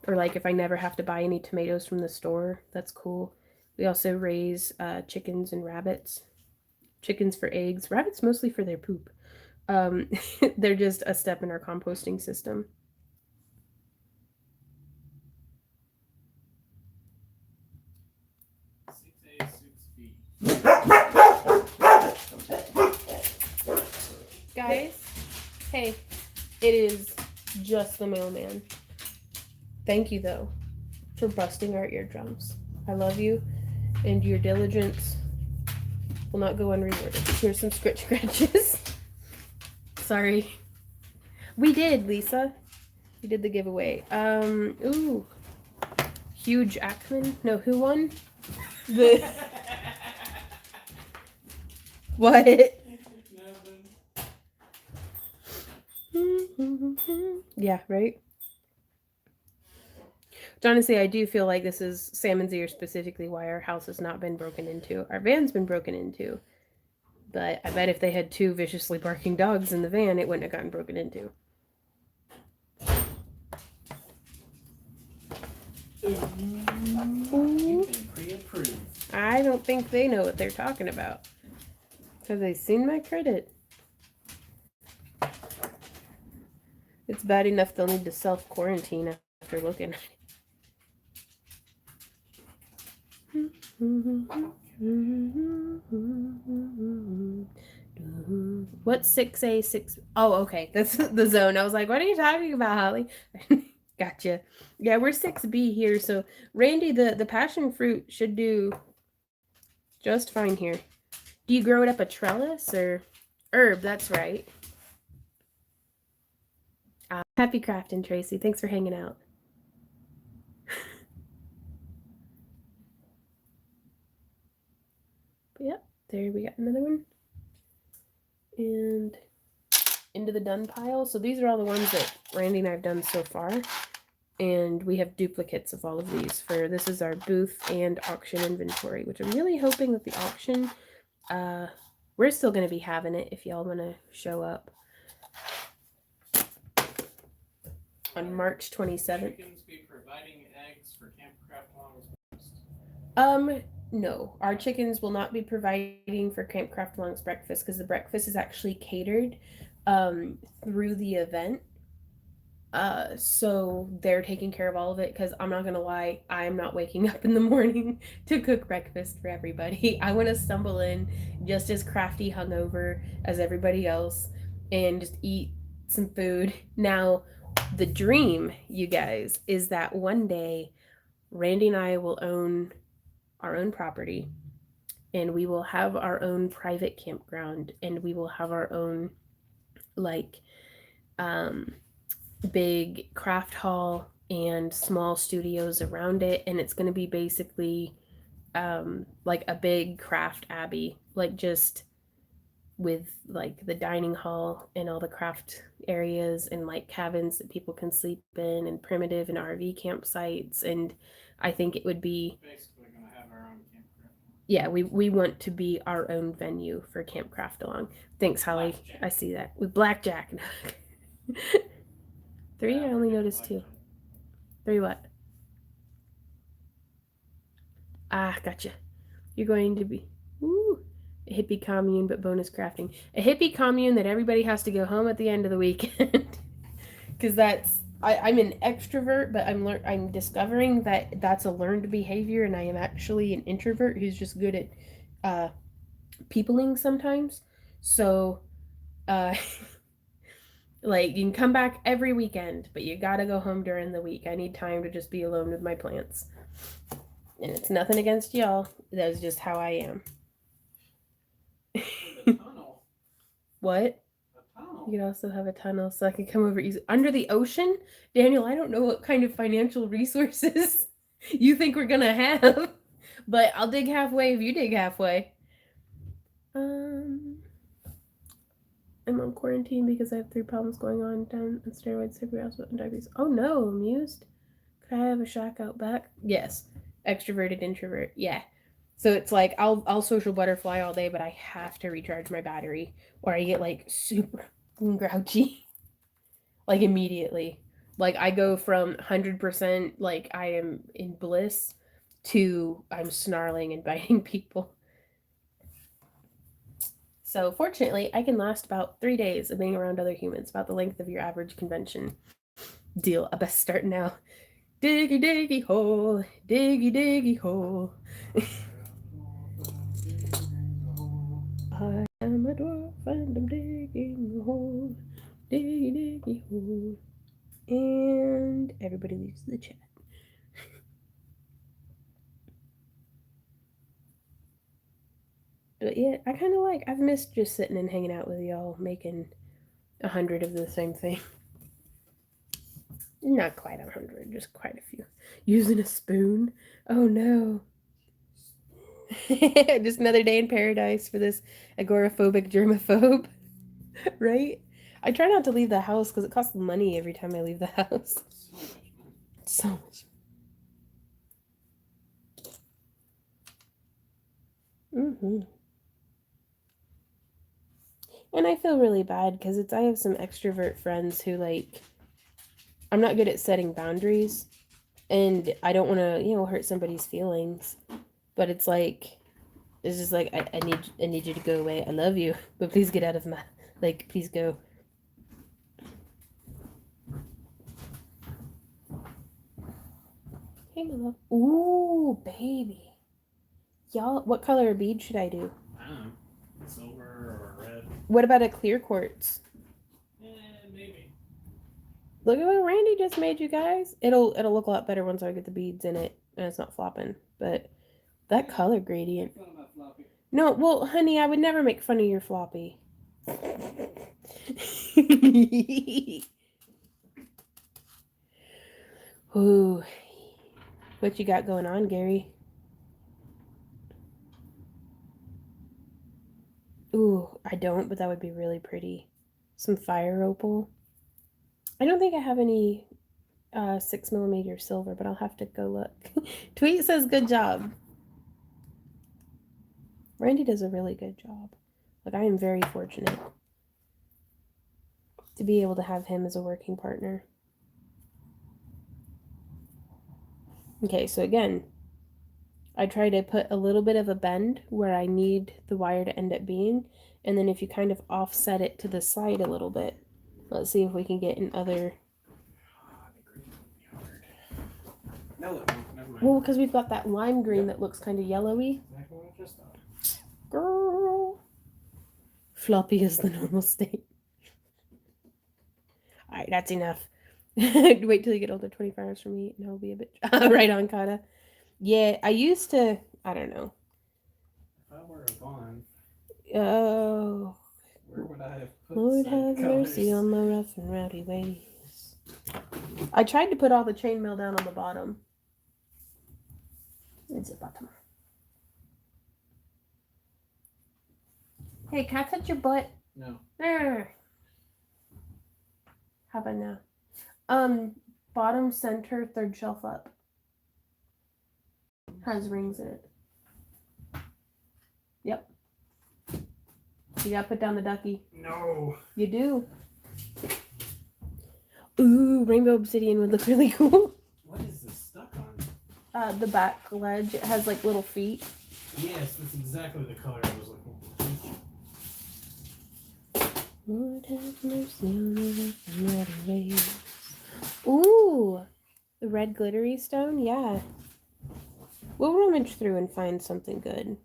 or like if I never have to buy any tomatoes from the store, that's cool. We also raise chickens and rabbits. Chickens for eggs, rabbits mostly for their poop. They're just a step in our composting system. Guys, hey, it is just the mailman. Thank you, though, for busting our eardrums. I love you, and your diligence will not go unrewarded. Here's some scratches. Sorry. We did, Lisa. We did the giveaway. Ooh. Huge Ackman. No, who won? The... What? Yeah, right? But honestly, I do feel like this is Salmon's Ear specifically why our house has not been broken into. Our van's been broken into. But I bet if they had 2 viciously barking dogs in the van, it wouldn't have gotten broken into. I don't think they know what they're talking about. Have they seen my credit? It's bad enough they'll need to self-quarantine after looking at it. What's 6A, 6... Oh, okay. That's the zone. I was like, what are you talking about, Holly? Gotcha. Yeah, we're 6B here. So, Randy, the passion fruit should do just fine here. Do you grow it up a trellis or herb? That's right. Happy crafting, Tracy. Thanks for hanging out. But yep, there we got another one. And into the done pile. So these are all the ones that Randy and I have done so far. And we have duplicates of all of these for this is our booth and auction inventory, which I'm really hoping that the auction, we're still going to be having it if y'all want to show up. On March 27th.
Chickens be providing eggs for Camp Craft Long's.
No, our chickens will not be providing for Campcraft Long's breakfast because the breakfast is actually catered through the event. So they're taking care of all of it because I'm not gonna lie, I'm not waking up in the morning to cook breakfast for everybody. I want to stumble in just as crafty hungover as everybody else and just eat some food. Now, the dream, you guys, is that one day Randy and I will own our own property and we will have our own private campground and we will have our own like um big craft hall and small studios around it, and it's going to be basically like a big craft abbey, like just with like the dining hall and all the craft areas and like cabins that people can sleep in and primitive and RV campsites. And I think it would be
Basically, gonna have our own campground.
yeah, we want to be our own venue for Campcraft Along. Thanks, Holly.
Blackjack.
I see that with blackjack. Three. I only noticed two. Three what? Ah, gotcha. You're going to be ooh, a hippie commune, but bonus crafting. A hippie commune that everybody has to go home at the end of the weekend. Because I'm an extrovert, but I'm discovering that that's a learned behavior, and I am actually an introvert who's just good at uh, peopling sometimes. So, uh, like you can come back every weekend, but you gotta go home during the week. I need time to just be alone with my plants. And it's nothing against y'all. That's just how I am. What? You could also have a tunnel so I could come over easy. Under the ocean? Daniel, I don't know what kind of financial resources you think we're gonna have. But I'll dig halfway if you dig halfway. Um I'm on quarantine because I have 3 problems going on down on steroids, hyperactive, and diabetes. Oh no, amused? Could I have a shack out back? Yes. Extroverted introvert. Yeah. So it's like I'll social butterfly all day, but I have to recharge my battery or I get like super grouchy. Like immediately. Like I go from 100% like I am in bliss to I'm snarling and biting people. So fortunately, I can last about 3 days of being around other humans, about the length of your average convention. Deal. I best start now. Diggy diggy hole, diggy diggy hole. I am a dwarf and I'm digging a hole, diggy diggy hole. And everybody leaves the chat. But yeah, I kind of like. I've missed just sitting and hanging out with y'all, making 100 of the same thing. Not quite 100, just quite a few. Using a spoon. Oh no. Just another day in paradise for this agoraphobic germaphobe, right? I try not to leave the house because it costs money every time I leave the house. So much. Mm-hmm. And I feel really bad because I have some extrovert friends who like I'm not good at setting boundaries, and I don't want to hurt somebody's feelings. But it's just like I need you to go away. I love you, but please get out of my like please go. Hey, my love. Ooh, baby. Y'all, what color of bead should I do?
I don't know. Silver or red.
What about a clear quartz?
Maybe.
Look at what Randy just made, you guys. It'll look a lot better once I get the beads in it and it's not flopping. But that color gradient. No, well, honey, I would never make fun of your floppy. Ooh, what you got going on, Gary? Ooh, I don't, but that would be really pretty. Some fire opal. I don't think I have any 6mm silver, but I'll have to go look. Tweet says good job. Randy does a really good job. Like, I am very fortunate to be able to have him as a working partner. Okay, so again, I try to put a little bit of a bend where I need the wire to end up being, and then if you kind of offset it to the side a little bit, let's see if we can get in other.
No, it won't. Never mind.
Well, because we've got that lime green that looks kind of yellowy.
Exactly what I just thought.
Girl. Floppy is the normal state. Alright, that's enough. Wait till you get older, 24 hours from me, and I'll be a bitch. Right on, Kata. Yeah, I used to, I don't know.
If I were a Vaughn,
Oh.
where would I have put
Lord
said
have
colors?
mercy on my rough and rowdy ways. I tried to put all the chainmail down on the bottom. It's the bottom. Hey, can I touch your butt?
No.
How about now? Bottom center, third shelf up. Has rings in it. Yep. You gotta put down the ducky.
No.
You do. Ooh, rainbow obsidian would look really cool.
What is this stuck
on? The back ledge. It has like little feet.
Yes, that's exactly the color I was looking for.
Lord have mercy on the rough and rowdy ways. Ooh, the red glittery stone. Yeah. We'll rummage through and find something good.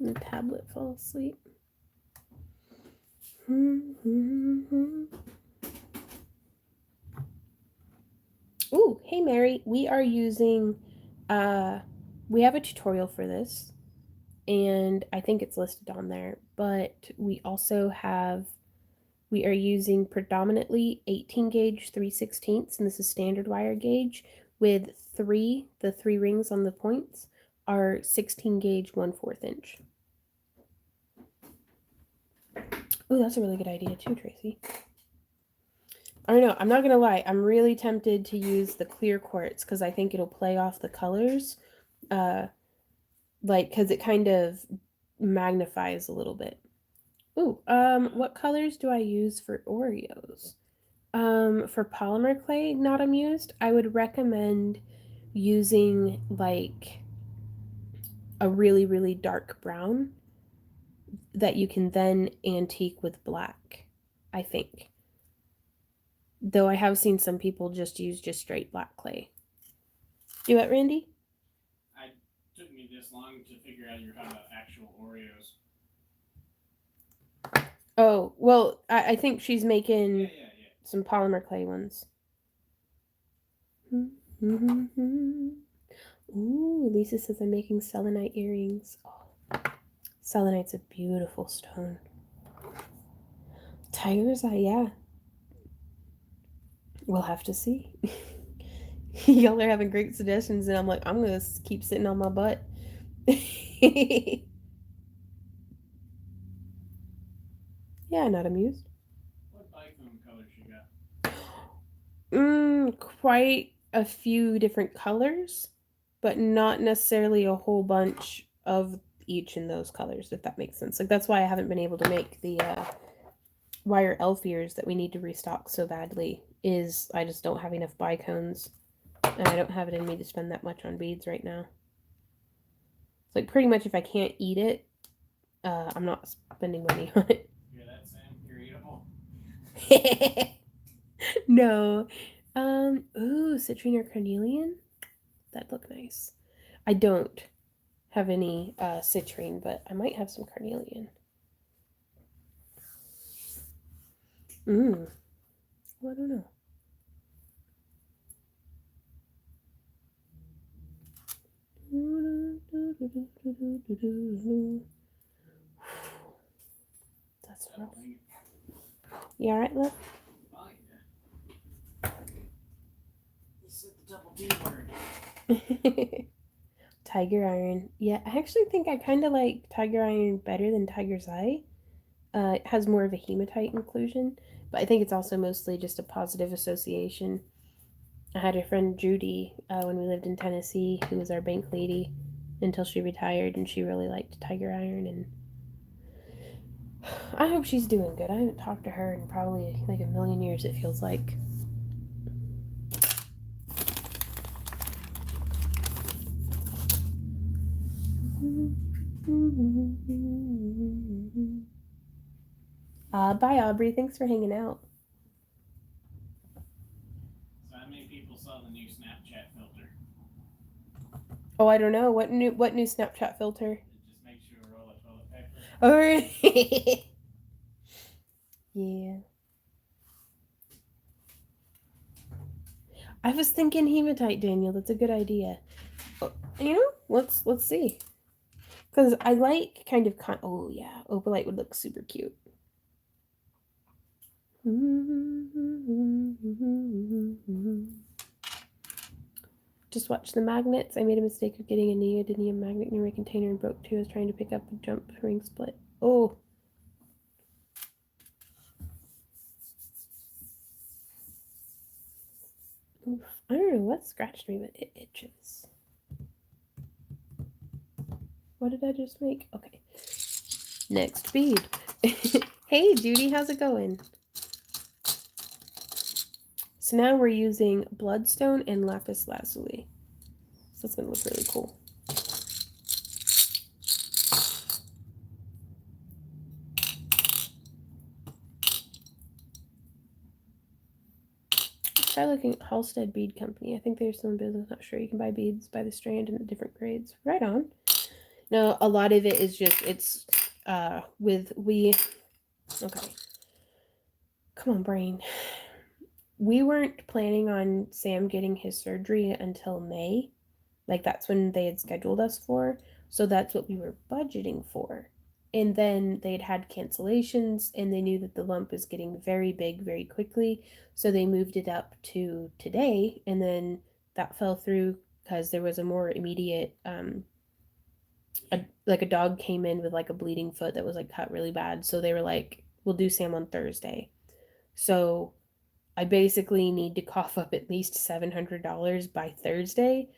The tablet fell asleep. Ooh, hey Mary, we are using, we have a tutorial for this, and I think it's listed on there, but we also have, we are using predominantly 18 gauge 3/16, and this is standard wire gauge, with the three rings on the points are 16 gauge 1/4 inch. Oh, that's a really good idea too, Tracy. I don't know. I'm not going to lie. I'm really tempted to use the clear quartz because I think it'll play off the colors. Like, because it kind of magnifies a little bit. Ooh, what colors do I use for Oreos? For polymer clay, not amused, I would recommend using like a really, really dark brown that you can then antique with black, I think. Though I have seen some people just use just straight black clay. Do what, Randy?
It took me this long to figure out you're talking about actual Oreos.
Oh, well, I think she's making some polymer clay ones. Ooh, Lisa says I'm making selenite earrings. Oh, selenite's a beautiful stone. Tiger's eye, yeah. We'll have to see. Y'all are having great suggestions, and I'm like, I'm gonna keep sitting on my butt. Yeah, not amused.
What bicone colors you got?
Quite a few different colors, but not necessarily a whole bunch of each in those colors, if that makes sense. Like, that's why I haven't been able to make the wire elf ears that we need to restock so badly, is I just don't have enough bicones, and I don't have it in me to spend that much on beads right now. It's like, pretty much if I can't eat it, I'm not spending money on it.
Yeah, that's Sam. You're eatable.
No. Ooh, citrine or carnelian? That'd look nice. I don't have any citrine, but I might have some carnelian. Well, I don't know. That's rough. You alright, love?
Oh, yeah. You said the double D word.
Tiger iron. Yeah, I actually think I kind of like tiger iron better than tiger's eye. It has more of a hematite inclusion, but I think it's also mostly just a positive association. I had a friend Judy when we lived in Tennessee, who was our bank lady until she retired, and she really liked Tiger Iron. And I hope she's doing good. I haven't talked to her in probably like a million years. It feels like. Bye, Aubrey. Thanks for hanging out.
So how many people saw the new Snapchat filter?
Oh, I don't know what new Snapchat filter.
It just makes you a roll of toilet paper.
Oh, yeah. I was thinking hematite, Daniel. That's a good idea. Let's see. Because I like kind of oh yeah, opalite would look super cute. Just watch the magnets. I made a mistake of getting a neodymium magnet near my container and broke two. I was trying to pick up a jump ring split. Oh. Oof. I don't know what scratched me, but it itches. What did I just make? Okay. Next bead. Hey, Judy, how's it going? So now we're using bloodstone and lapis lazuli. So it's going to look really cool. Try looking at Halstead Bead Company. I think they're still in business. Not sure. You can buy beads by the strand in the different grades. Right on. No, a lot of it is just it's okay. Come on, brain. We weren't planning on Sam getting his surgery until May. Like that's when they had scheduled us for. So that's what we were budgeting for. And then they'd had cancellations and they knew that the lump was getting very big very quickly. So they moved it up to today. And then that fell through because there was a more immediate, like a dog came in with like a bleeding foot that was like cut really bad. So they were like, we'll do Sam on Thursday. So I basically need to cough up at least $700 by Thursday,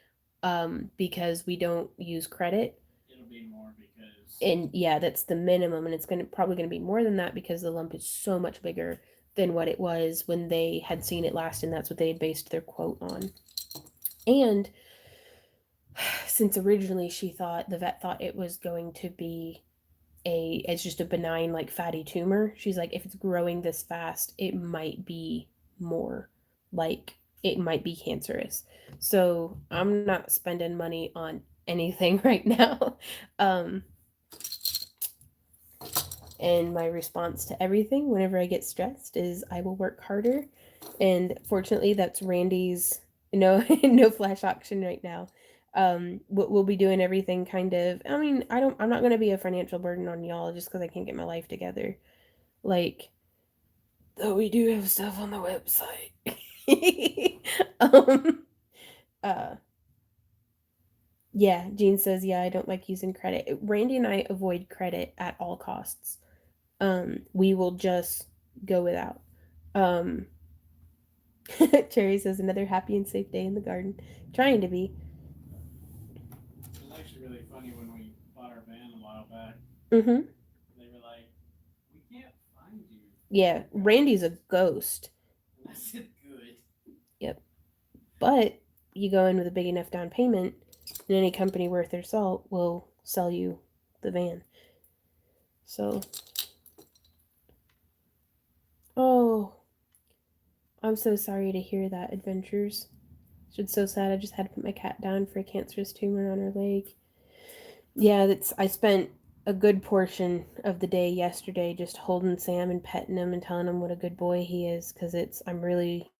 because we don't use credit.
It'll be more because.
And yeah, that's the minimum, and it's probably gonna be more than that because the lump is so much bigger than what it was when they had seen it last, and that's what they had based their quote on. And since originally the vet thought it was going to be it's just a benign like fatty tumor, she's like, if it's growing this fast, it might be more, like it might be cancerous. So I'm not spending money on anything right now. um and my response to everything whenever I get stressed is I will work harder. And fortunately that's Randy's no no flash auction right now. We'll be doing everything kind of, I mean, I'm not going to be a financial burden on y'all just because I can't get my life together. Like, though we do have stuff on the website. um uh yeah, Jean says, yeah, I don't like using credit. Randy and I avoid credit at all costs. We will just go without. um Cherry says, another happy and safe day in the garden. Trying to be.
It was actually really funny when we bought our van a while back.
Mm-hmm.
They were like, "We can't find you."
Yeah, Randy's a ghost.
And I said, "Good."
Yep. But you go in with a big enough down payment, and any company worth their salt will sell you the van. So, oh, I'm so sorry to hear that, Adventures. It's so sad. I just had to put my cat down for a cancerous tumor on her leg. Yeah, I spent a good portion of the day yesterday just holding Sam and petting him and telling him what a good boy he is, because I'm really,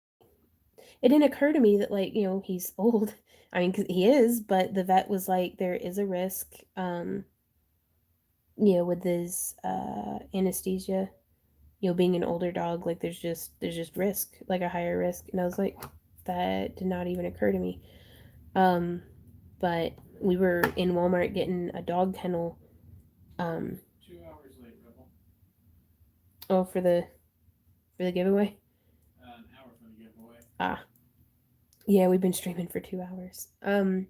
it didn't occur to me that, like, he's old. I mean, 'cause he is, but the vet was like, there is a risk, with his anesthesia, being an older dog, like there's just risk, like a higher risk. And I was like, that did not even occur to me. Um, but we were in Walmart getting a dog kennel.
2 hours late, Rebel.
Oh, for the giveaway.
An hour for the giveaway.
Ah, Yeah, we've been streaming for 2 hours. And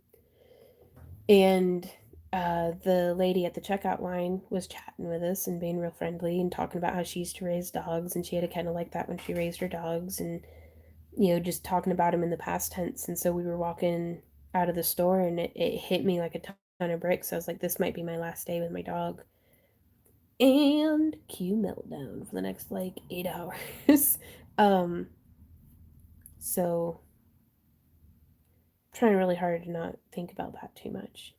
the lady at the checkout line was chatting with us and being real friendly and talking about how she used to raise dogs and she had a kennel like that when she raised her dogs, and just talking about them in the past tense. And so we were walking out of the store and it hit me like a ton of bricks. I was like, this might be my last day with my dog. And cue meltdown for the next like 8 hours. So trying really hard to not think about that too much.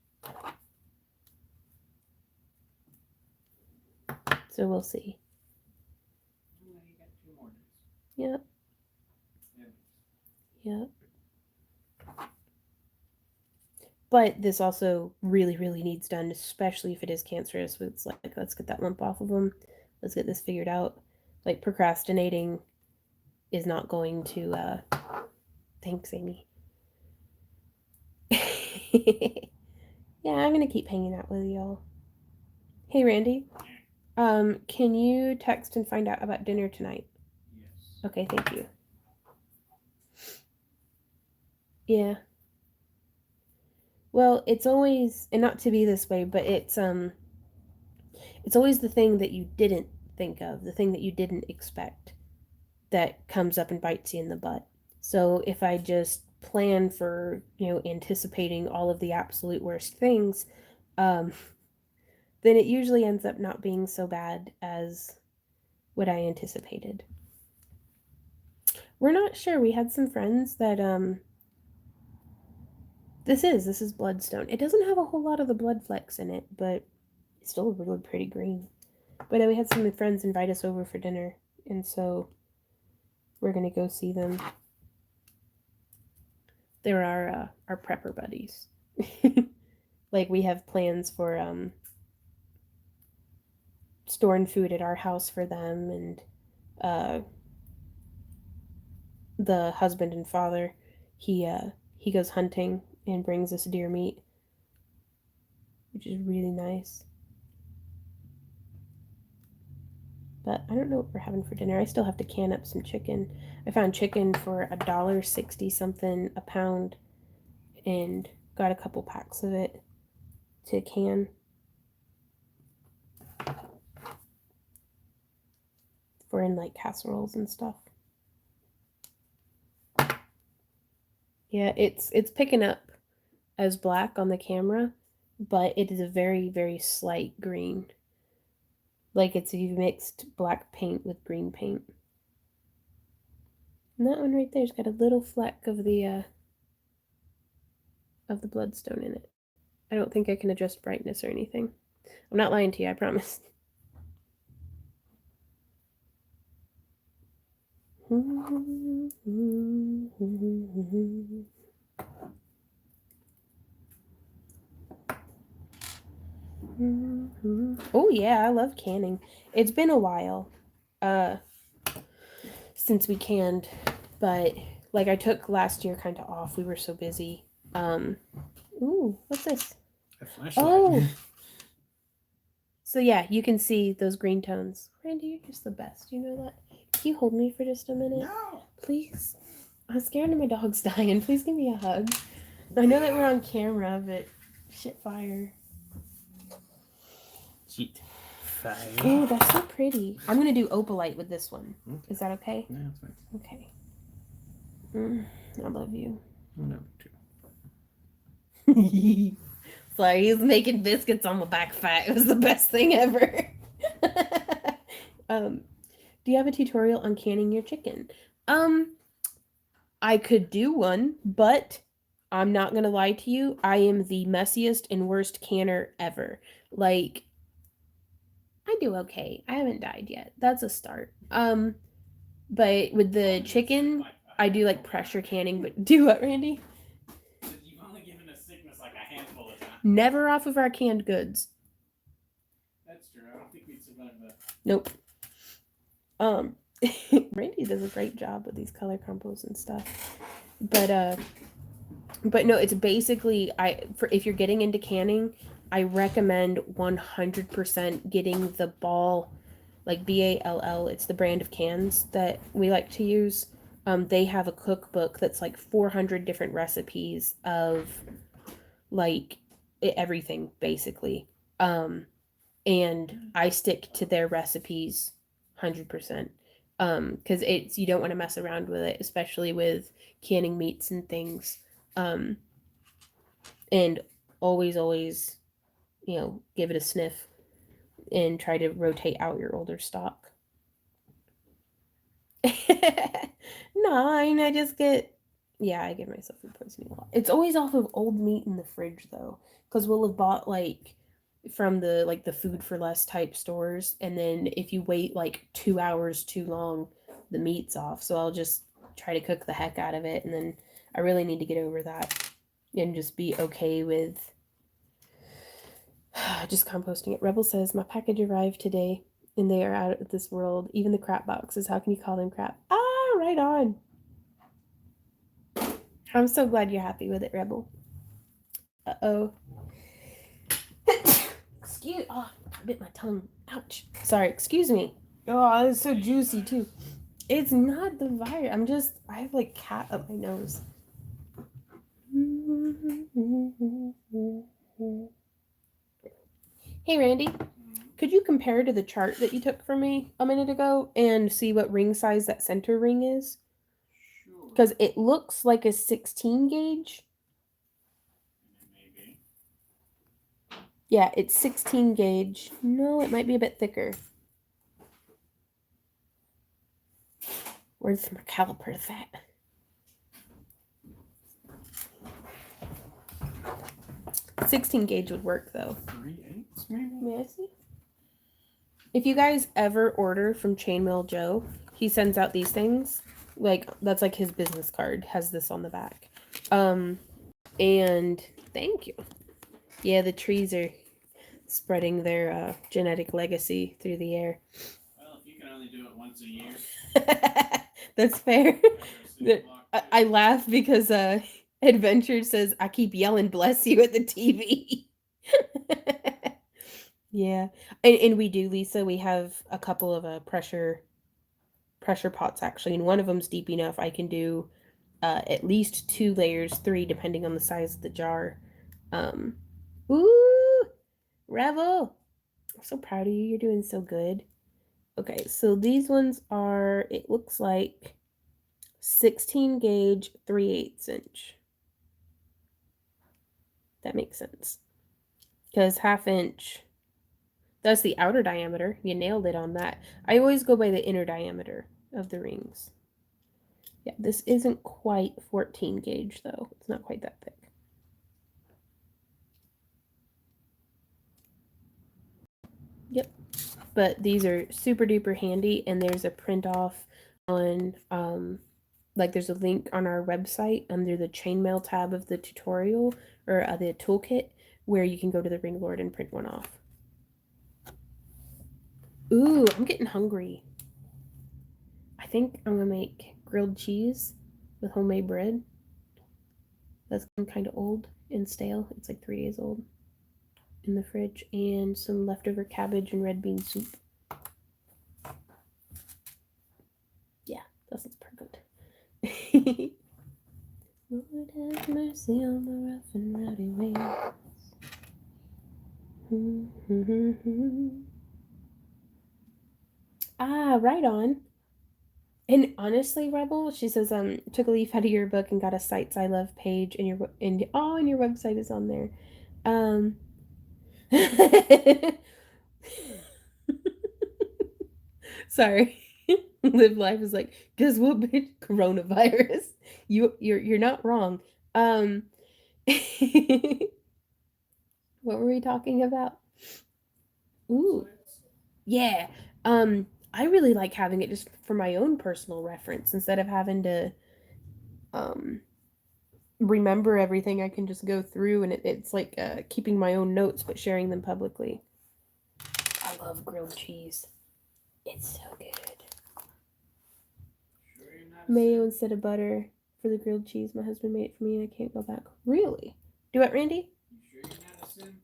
So we'll see.
You got 2 more days.
Yep. Yep. But this also really, really needs done, especially if it is cancerous. It's like, let's get that lump off of them. Let's get this figured out. Like, procrastinating is not going to, thanks, Amy. Yeah, I'm going to keep hanging out with y'all. Hey, Randy. Can you text and find out about dinner tonight?
Yes.
Okay, thank you. Yeah. Well, it's always, and not to be this way, but it's always the thing that you didn't think of, the thing that you didn't expect that comes up and bites you in the butt. So if I just plan for, anticipating all of the absolute worst things, then it usually ends up not being so bad as what I anticipated. We're not sure. We had some friends that this is bloodstone. It doesn't have a whole lot of the blood flecks in it, but it's still really pretty green. But we had some friends invite us over for dinner, and so we're gonna go see them. They're our prepper buddies. Like, we have plans for storing food at our house for them, and the husband and father, he goes hunting and brings us deer meat, which is really nice. But I don't know what we're having for dinner. I still have to can up some chicken. I found chicken for $1.60 something a pound, and got a couple packs of it to can. For in like casseroles and stuff. Yeah, it's picking up as black on the camera, but it is a very, very slight green. Like it's you've mixed black paint with green paint. And that one right there's got a little fleck of the bloodstone in it. I don't think I can adjust brightness or anything. I'm not lying to you, I promise. Oh yeah, I love canning. It's been a while since we canned, but like I took last year kind of off. We were so busy. Ooh, what's this?
A flashlight.
Oh. So yeah, you can see those green tones. Randy, you're just the best. You know that? Can you hold me for just a minute?
No.
Please. I'm scared of my dog's dying. Please give me a hug. I know that we're on camera, but shit fire.
Shit fire.
Oh, that's so pretty. I'm gonna do opalite with this one. Okay. Is that okay?
Yeah, that's fine.
Okay. I love you.
I love you
too. Sorry, he was making biscuits on my back fat. It was the best thing ever. Do you have a tutorial on canning your chicken? I could do one, but I'm not gonna lie to you. I am the messiest and worst canner ever. Like, I do okay. I haven't died yet. That's a start. But with the chicken, I do like pressure canning. But do what, Randy?
You've only given us sickness like a handful of times.
Never off of our canned goods.
That's true. I don't think we'd survive that.
Nope. Randy does a great job with these color combos and stuff. But no, it's basically if you're getting into canning, I recommend 100% getting the Ball, like BALL. It's the brand of cans that we like to use. They have a cookbook that's like 400 different recipes of like everything basically. And I stick to their recipes 100%. Because it's you don't want to mess around with it, especially with canning meats and things. Um, and always, give it a sniff and try to rotate out your older stock. Nine, I just get, yeah, I give myself food poisoning a lot. It's always off of old meat in the fridge though, because we'll have bought like from the food for less type stores, and then if you wait like 2 hours too long, the meat's off. So I'll just try to cook the heck out of it, and then I really need to get over that and just be okay with just composting it. Rebel says my package arrived today and they are out of this world. Even the crap boxes. How can you call them crap? Ah, right on. I'm so glad you're happy with it, Rebel. Uh-oh. Oh, I bit my tongue. Ouch. Sorry, excuse me. Oh, it's so juicy too. It's not the virus. I have like cat up my nose. Hey, Randy. Could you compare to the chart that you took from me a minute ago and see what ring size that center ring is? Because it looks like a 16 gauge.
Maybe.
Yeah, it's 16 gauge. No, it might be a bit thicker. Where's my calipers at? .16 gauge would work though.
3/8 maybe?
May I see? If you guys ever order from Chainmail Joe, he sends out these things. Like, that's like his business card. Has this on the back. And thank you. Yeah, the trees are spreading their genetic legacy through the air.
Well, if you can only do it once a year.
That's fair. I laugh because Adventure says, I keep yelling bless you at the TV. Yeah. And we do, Lisa. We have a couple of pressure pots actually, and one of them's deep enough I can do at least 2 layers, 3 depending on the size of the jar. Ooh, Revel! I'm so proud of you. You're doing so good. Okay, so these ones are, it looks like 16 gauge, 3/8 inch. That makes sense. Because 1/2 inch, that's the outer diameter. You nailed it on that. I always go by the inner diameter of the rings. Yeah, this isn't quite 14 gauge though. It's not quite that thick. Yep. But these are super duper handy, and there's a print off on like there's a link on our website under the chainmail tab of the tutorial or the toolkit where you can go to the Ring Lord and print one off. Ooh, I'm getting hungry. I think I'm gonna make grilled cheese with homemade bread. That's kind of old and stale. It's like 3 days old in the fridge, and some leftover cabbage and red bean soup. Yeah, that sounds perfect. Lord have mercy on the rough and rowdy ways. Ah, right on. And honestly, Rebel, she says, took a leaf out of your book and got a Sites I Love page, and your website is on there. Sorry. Live life is like, guess what, bitch? Coronavirus. You're not wrong. What were we talking about? Ooh. Yeah. I really like having it just for my own personal reference instead of having to remember everything. I can just go through, and it's like keeping my own notes but sharing them publicly. I love grilled cheese. It's so good. Mayo instead of butter for the grilled cheese. My husband made it for me and I can't go back. Really? Do it, Randy?
You sure you're not a sim?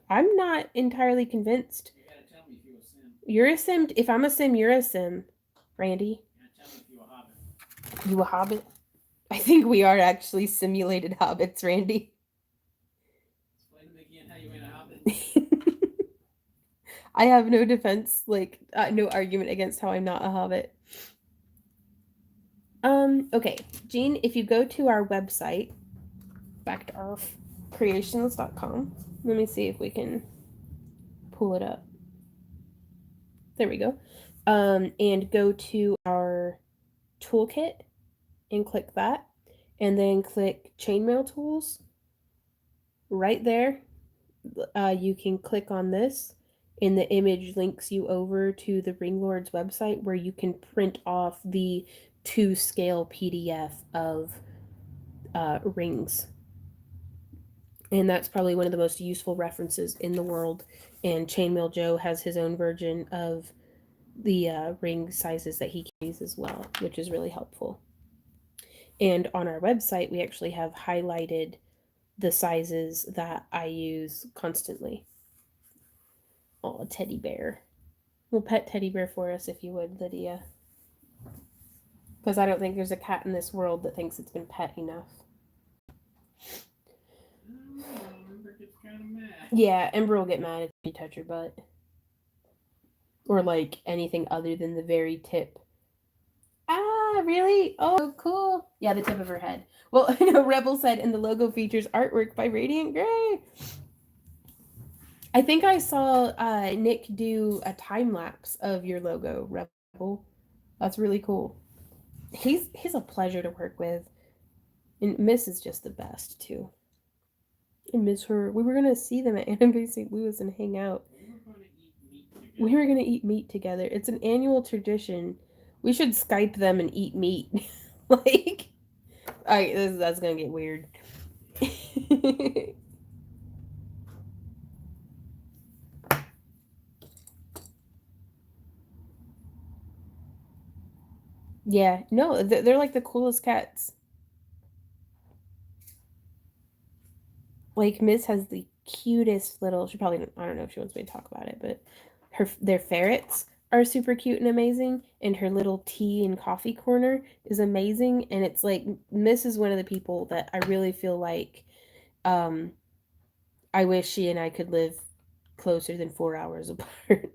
I'm not entirely convinced.
You gotta tell me if you're a sim.
You're a sim. If I'm a sim, you're a sim, Randy.
You gotta tell me if you're a hobby.
You a hobbit? I think we are actually simulated hobbits, Randy.
Explain to me again how you ain't a hobbit.
I have no defense, like no argument against how I'm not a hobbit. Okay, Jean, if you go to our website, back to earthcreations.com, let me see if we can pull it up. There we go. And go to our toolkit and click that, and then click Chainmail tools. Right there, you can click on this, and the image links you over to the Ringlord's website where you can print off the 2-scale PDF of rings. And that's probably one of the most useful references in the world. And Chainmail Joe has his own version of the ring sizes that he carries as well, which is really helpful. And on our website, we actually have highlighted the sizes that I use constantly. Oh, a teddy bear. Well, pet teddy bear for us if you would, Lydia. Because I don't think there's a cat in this world that thinks it's been pet enough.
Ember gets kind of mad.
Yeah, Ember will get mad if you touch her butt. Or like anything other than the very tip. Ah, really? Oh, cool. Yeah, the tip of her head. Well, I know Rebel said, and the logo features artwork by Radiant Gray. I think I saw Nick do a time lapse of your logo, Rebel. That's really cool. He's a pleasure to work with, and Miss is just the best too. I miss her. We were gonna see them at Anime St. Louis and hang out. We were gonna eat meat together. It's an annual tradition. We should Skype them and eat meat. Like, that's gonna get weird. Yeah, no, they're like the coolest cats. Like Miss has the cutest little. She probably, I don't know if she wants me to talk about it, but their ferrets are super cute and amazing, and her little tea and coffee corner is amazing. And it's like Miss is one of the people that I really feel like I wish she and I could live closer than 4 hours apart.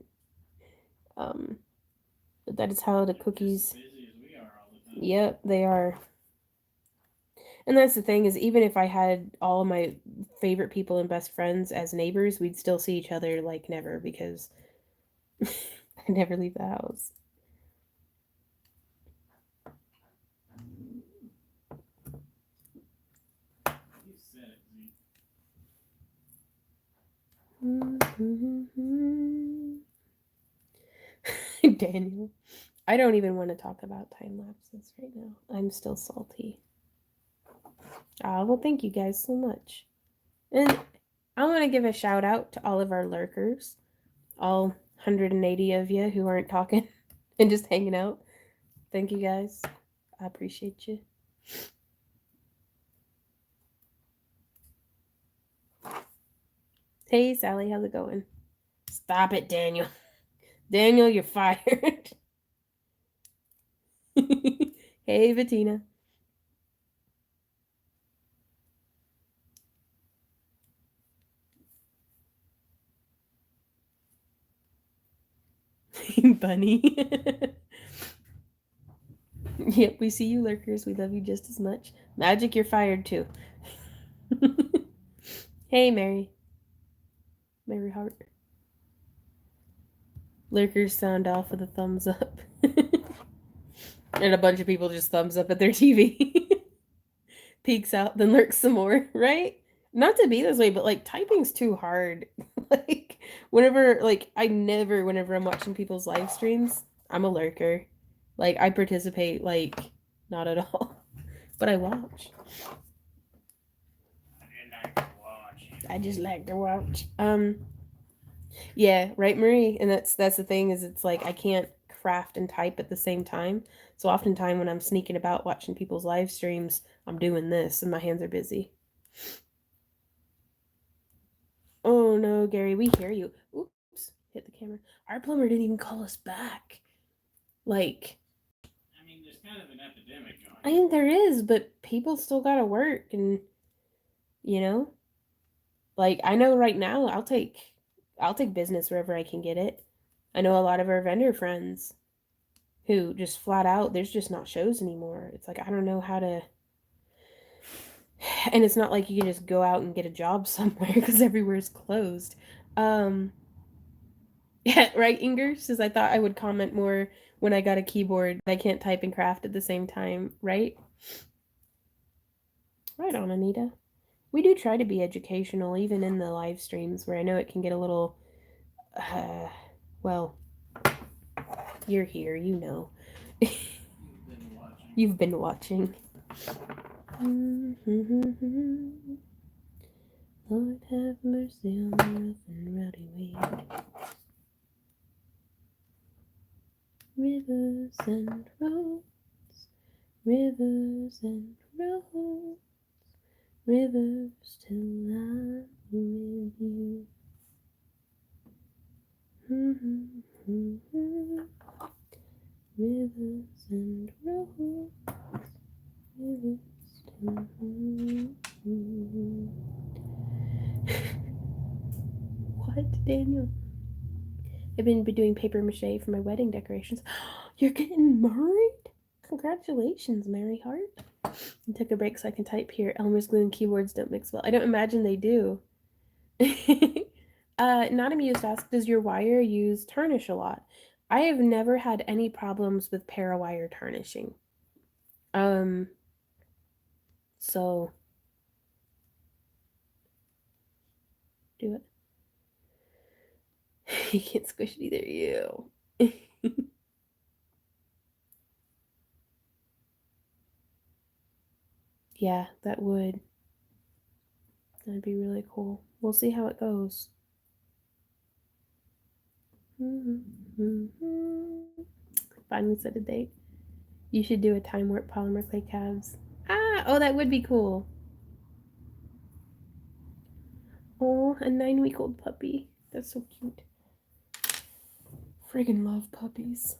But that is how the cookies. Yep, they are. And that's the thing is, even if I had all of my favorite people and best friends as neighbors, we'd still see each other like never because I never leave the house. Daniel, I don't even want to talk about time lapses right now. I'm still salty. Well, thank you guys so much. And I want to give a shout out to all of our lurkers, all 180 of you who aren't talking and just hanging out. Thank you guys. I appreciate you. Hey, Sally, how's it going? Stop it, Daniel. Daniel, you're fired. Hey, Bettina. Bunny. Yep, we see you, lurkers. We love you just as much. Magic, you're fired too. Hey, Mary. Mary Hart. Lurkers sound off with a thumbs up. And a bunch of people just thumbs up at their TV. Peeks out, then lurks some more, right? Not to be this way, but like typing's too hard. Like whenever whenever I'm watching people's live streams, I'm a lurker. Like I participate like not at all. But I watch. I just like to watch. Yeah, right, Marie. And that's the thing is it's like I can't craft and type at the same time. So oftentimes when I'm sneaking about watching people's live streams, I'm doing this and my hands are busy. Oh no, Gary, we hear you. Oops, hit the camera. Our plumber didn't even call us back. Like,
I mean, there's kind of an epidemic
I mean, there is, but people still gotta work, and you know, like I know right now, I'll take business wherever I can get it. I know a lot of our vendor friends who just flat out, there's just not shows anymore. It's like I don't know how to, and it's not like you can just go out and get a job somewhere because everywhere's closed. Um, yeah, right, Inger says I thought I would comment more when I got a keyboard. I can't type and craft at the same time, right? Right on, Anita. We do try to be educational, even in the live streams, where I know it can get a little, uh, well, you're here, you know. You've been watching. Lord have mercy on the rough and rowdy wade. Rivers and roads, rivers and roads, rivers till I'm with you. Rivers and roads, rivers till What, Daniel? I've been doing paper mache for my wedding decorations. You're getting married? Congratulations, Mary Hart. I took a break so I can type here. Elmer's glue and keyboards don't mix well. I don't imagine they do. Not amused asked, does your wire use tarnish a lot? I have never had any problems with parawire tarnishing. So do it. You can't squish it either, you. Yeah, that would. That'd be really cool. We'll see how it goes. Finally set a date. You should do a time warp polymer clay calves. Oh, that would be cool. Oh, a 9-week-old puppy. That's so cute. Friggin' love puppies.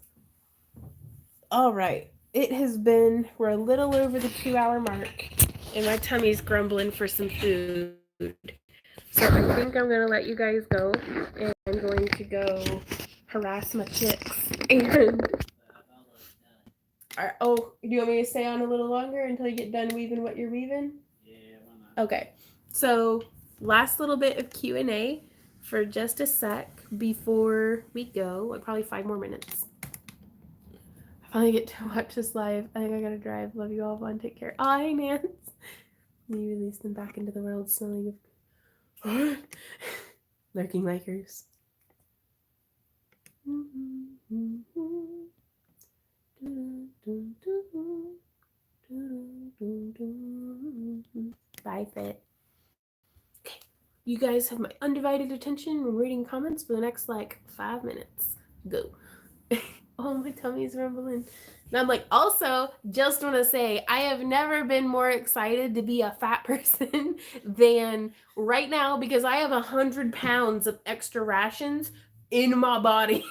All right. It has been, we're a little over the 2-hour mark, and my tummy's grumbling for some food. So I think I'm going to let you guys go, and I'm going to go harass my chicks. And oh, do you want me to stay on a little longer until you get done weaving what you're weaving?
Yeah, why not?
Okay. So last little bit of Q&A for just a sec before we go. Like probably 5 more minutes. I finally get to watch this live. I think I gotta drive. Love you all. Vaughn. Take care. Oh, hey, Nance. We release them back into the world smelling of lurking likers. Bye, Fit. Okay, you guys have my undivided attention. We're reading comments for the next like 5 minutes. Go. Oh, my tummy's rumbling. And I'm like, also, just want to say, I have never been more excited to be a fat person than right now because I have 100 pounds of extra rations in my body.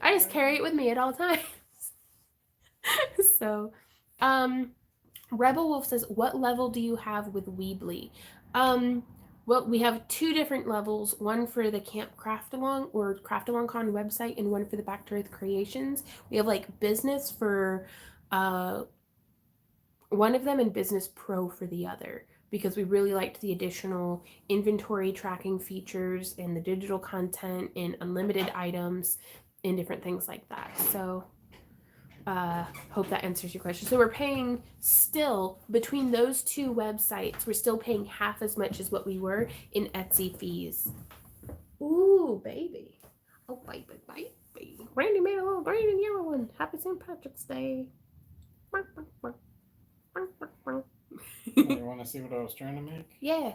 I just carry it with me at all times. So, Rebel Wolf says, what level do you have with Weebly? Well, we have 2 different levels, one for the Camp Craft Along or Craft Along Con website and one for the Back to Earth Creations. We have like business for one of them and business pro for the other because we really liked the additional inventory tracking features and the digital content and unlimited items and different things like that. So hope that answers your question. So we're paying still between those 2 websites, we're still paying half as much as what we were in Etsy fees. Ooh, baby. Oh, baby, baby. Randy made a little green and yellow one. Happy St. Patrick's Day.
You want to see what I was trying to make?
Yeah.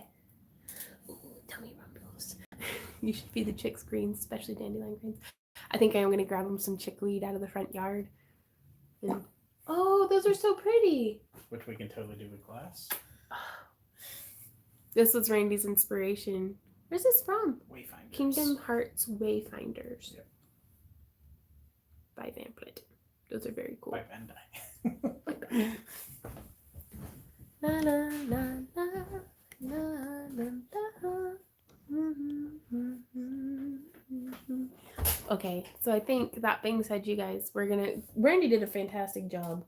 Ooh, tummy rumbles. You should feed the chicks greens, especially dandelion greens. I think I'm going to grab them some chickweed out of the front yard. And, oh, those are so pretty.
Which we can totally do with glass.
This was Randy's inspiration. Where's this from?
Wayfinders.
Kingdom Hearts Wayfinders.
Yep.
By Vamplet. Those are very cool.
By Bandai.
Na, na, na, na, na, na, na. Okay, so I think that being said, you guys, Brandy did a fantastic job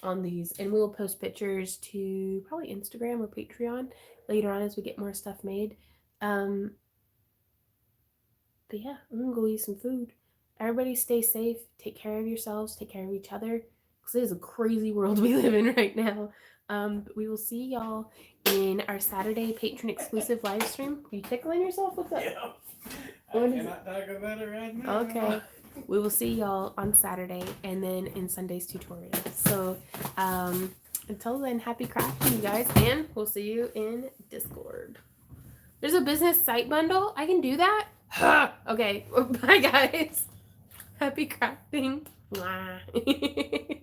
on these, and we'll post pictures to probably Instagram or Patreon later on as we get more stuff made. But yeah, I'm gonna go eat some food. Everybody stay safe, take care of yourselves, take care of each other, because it is a crazy world we live in right now. But we will see y'all in our Saturday patron exclusive live stream. Are you tickling yourself? What's up?
Yeah. I cannot talk about it right now.
Okay. We will see y'all on Saturday and then in Sunday's tutorial. So until then, happy crafting, you guys, and we'll see you in Discord. There's a business site bundle. I can do that? Okay. Bye, guys. Happy crafting. Mwah.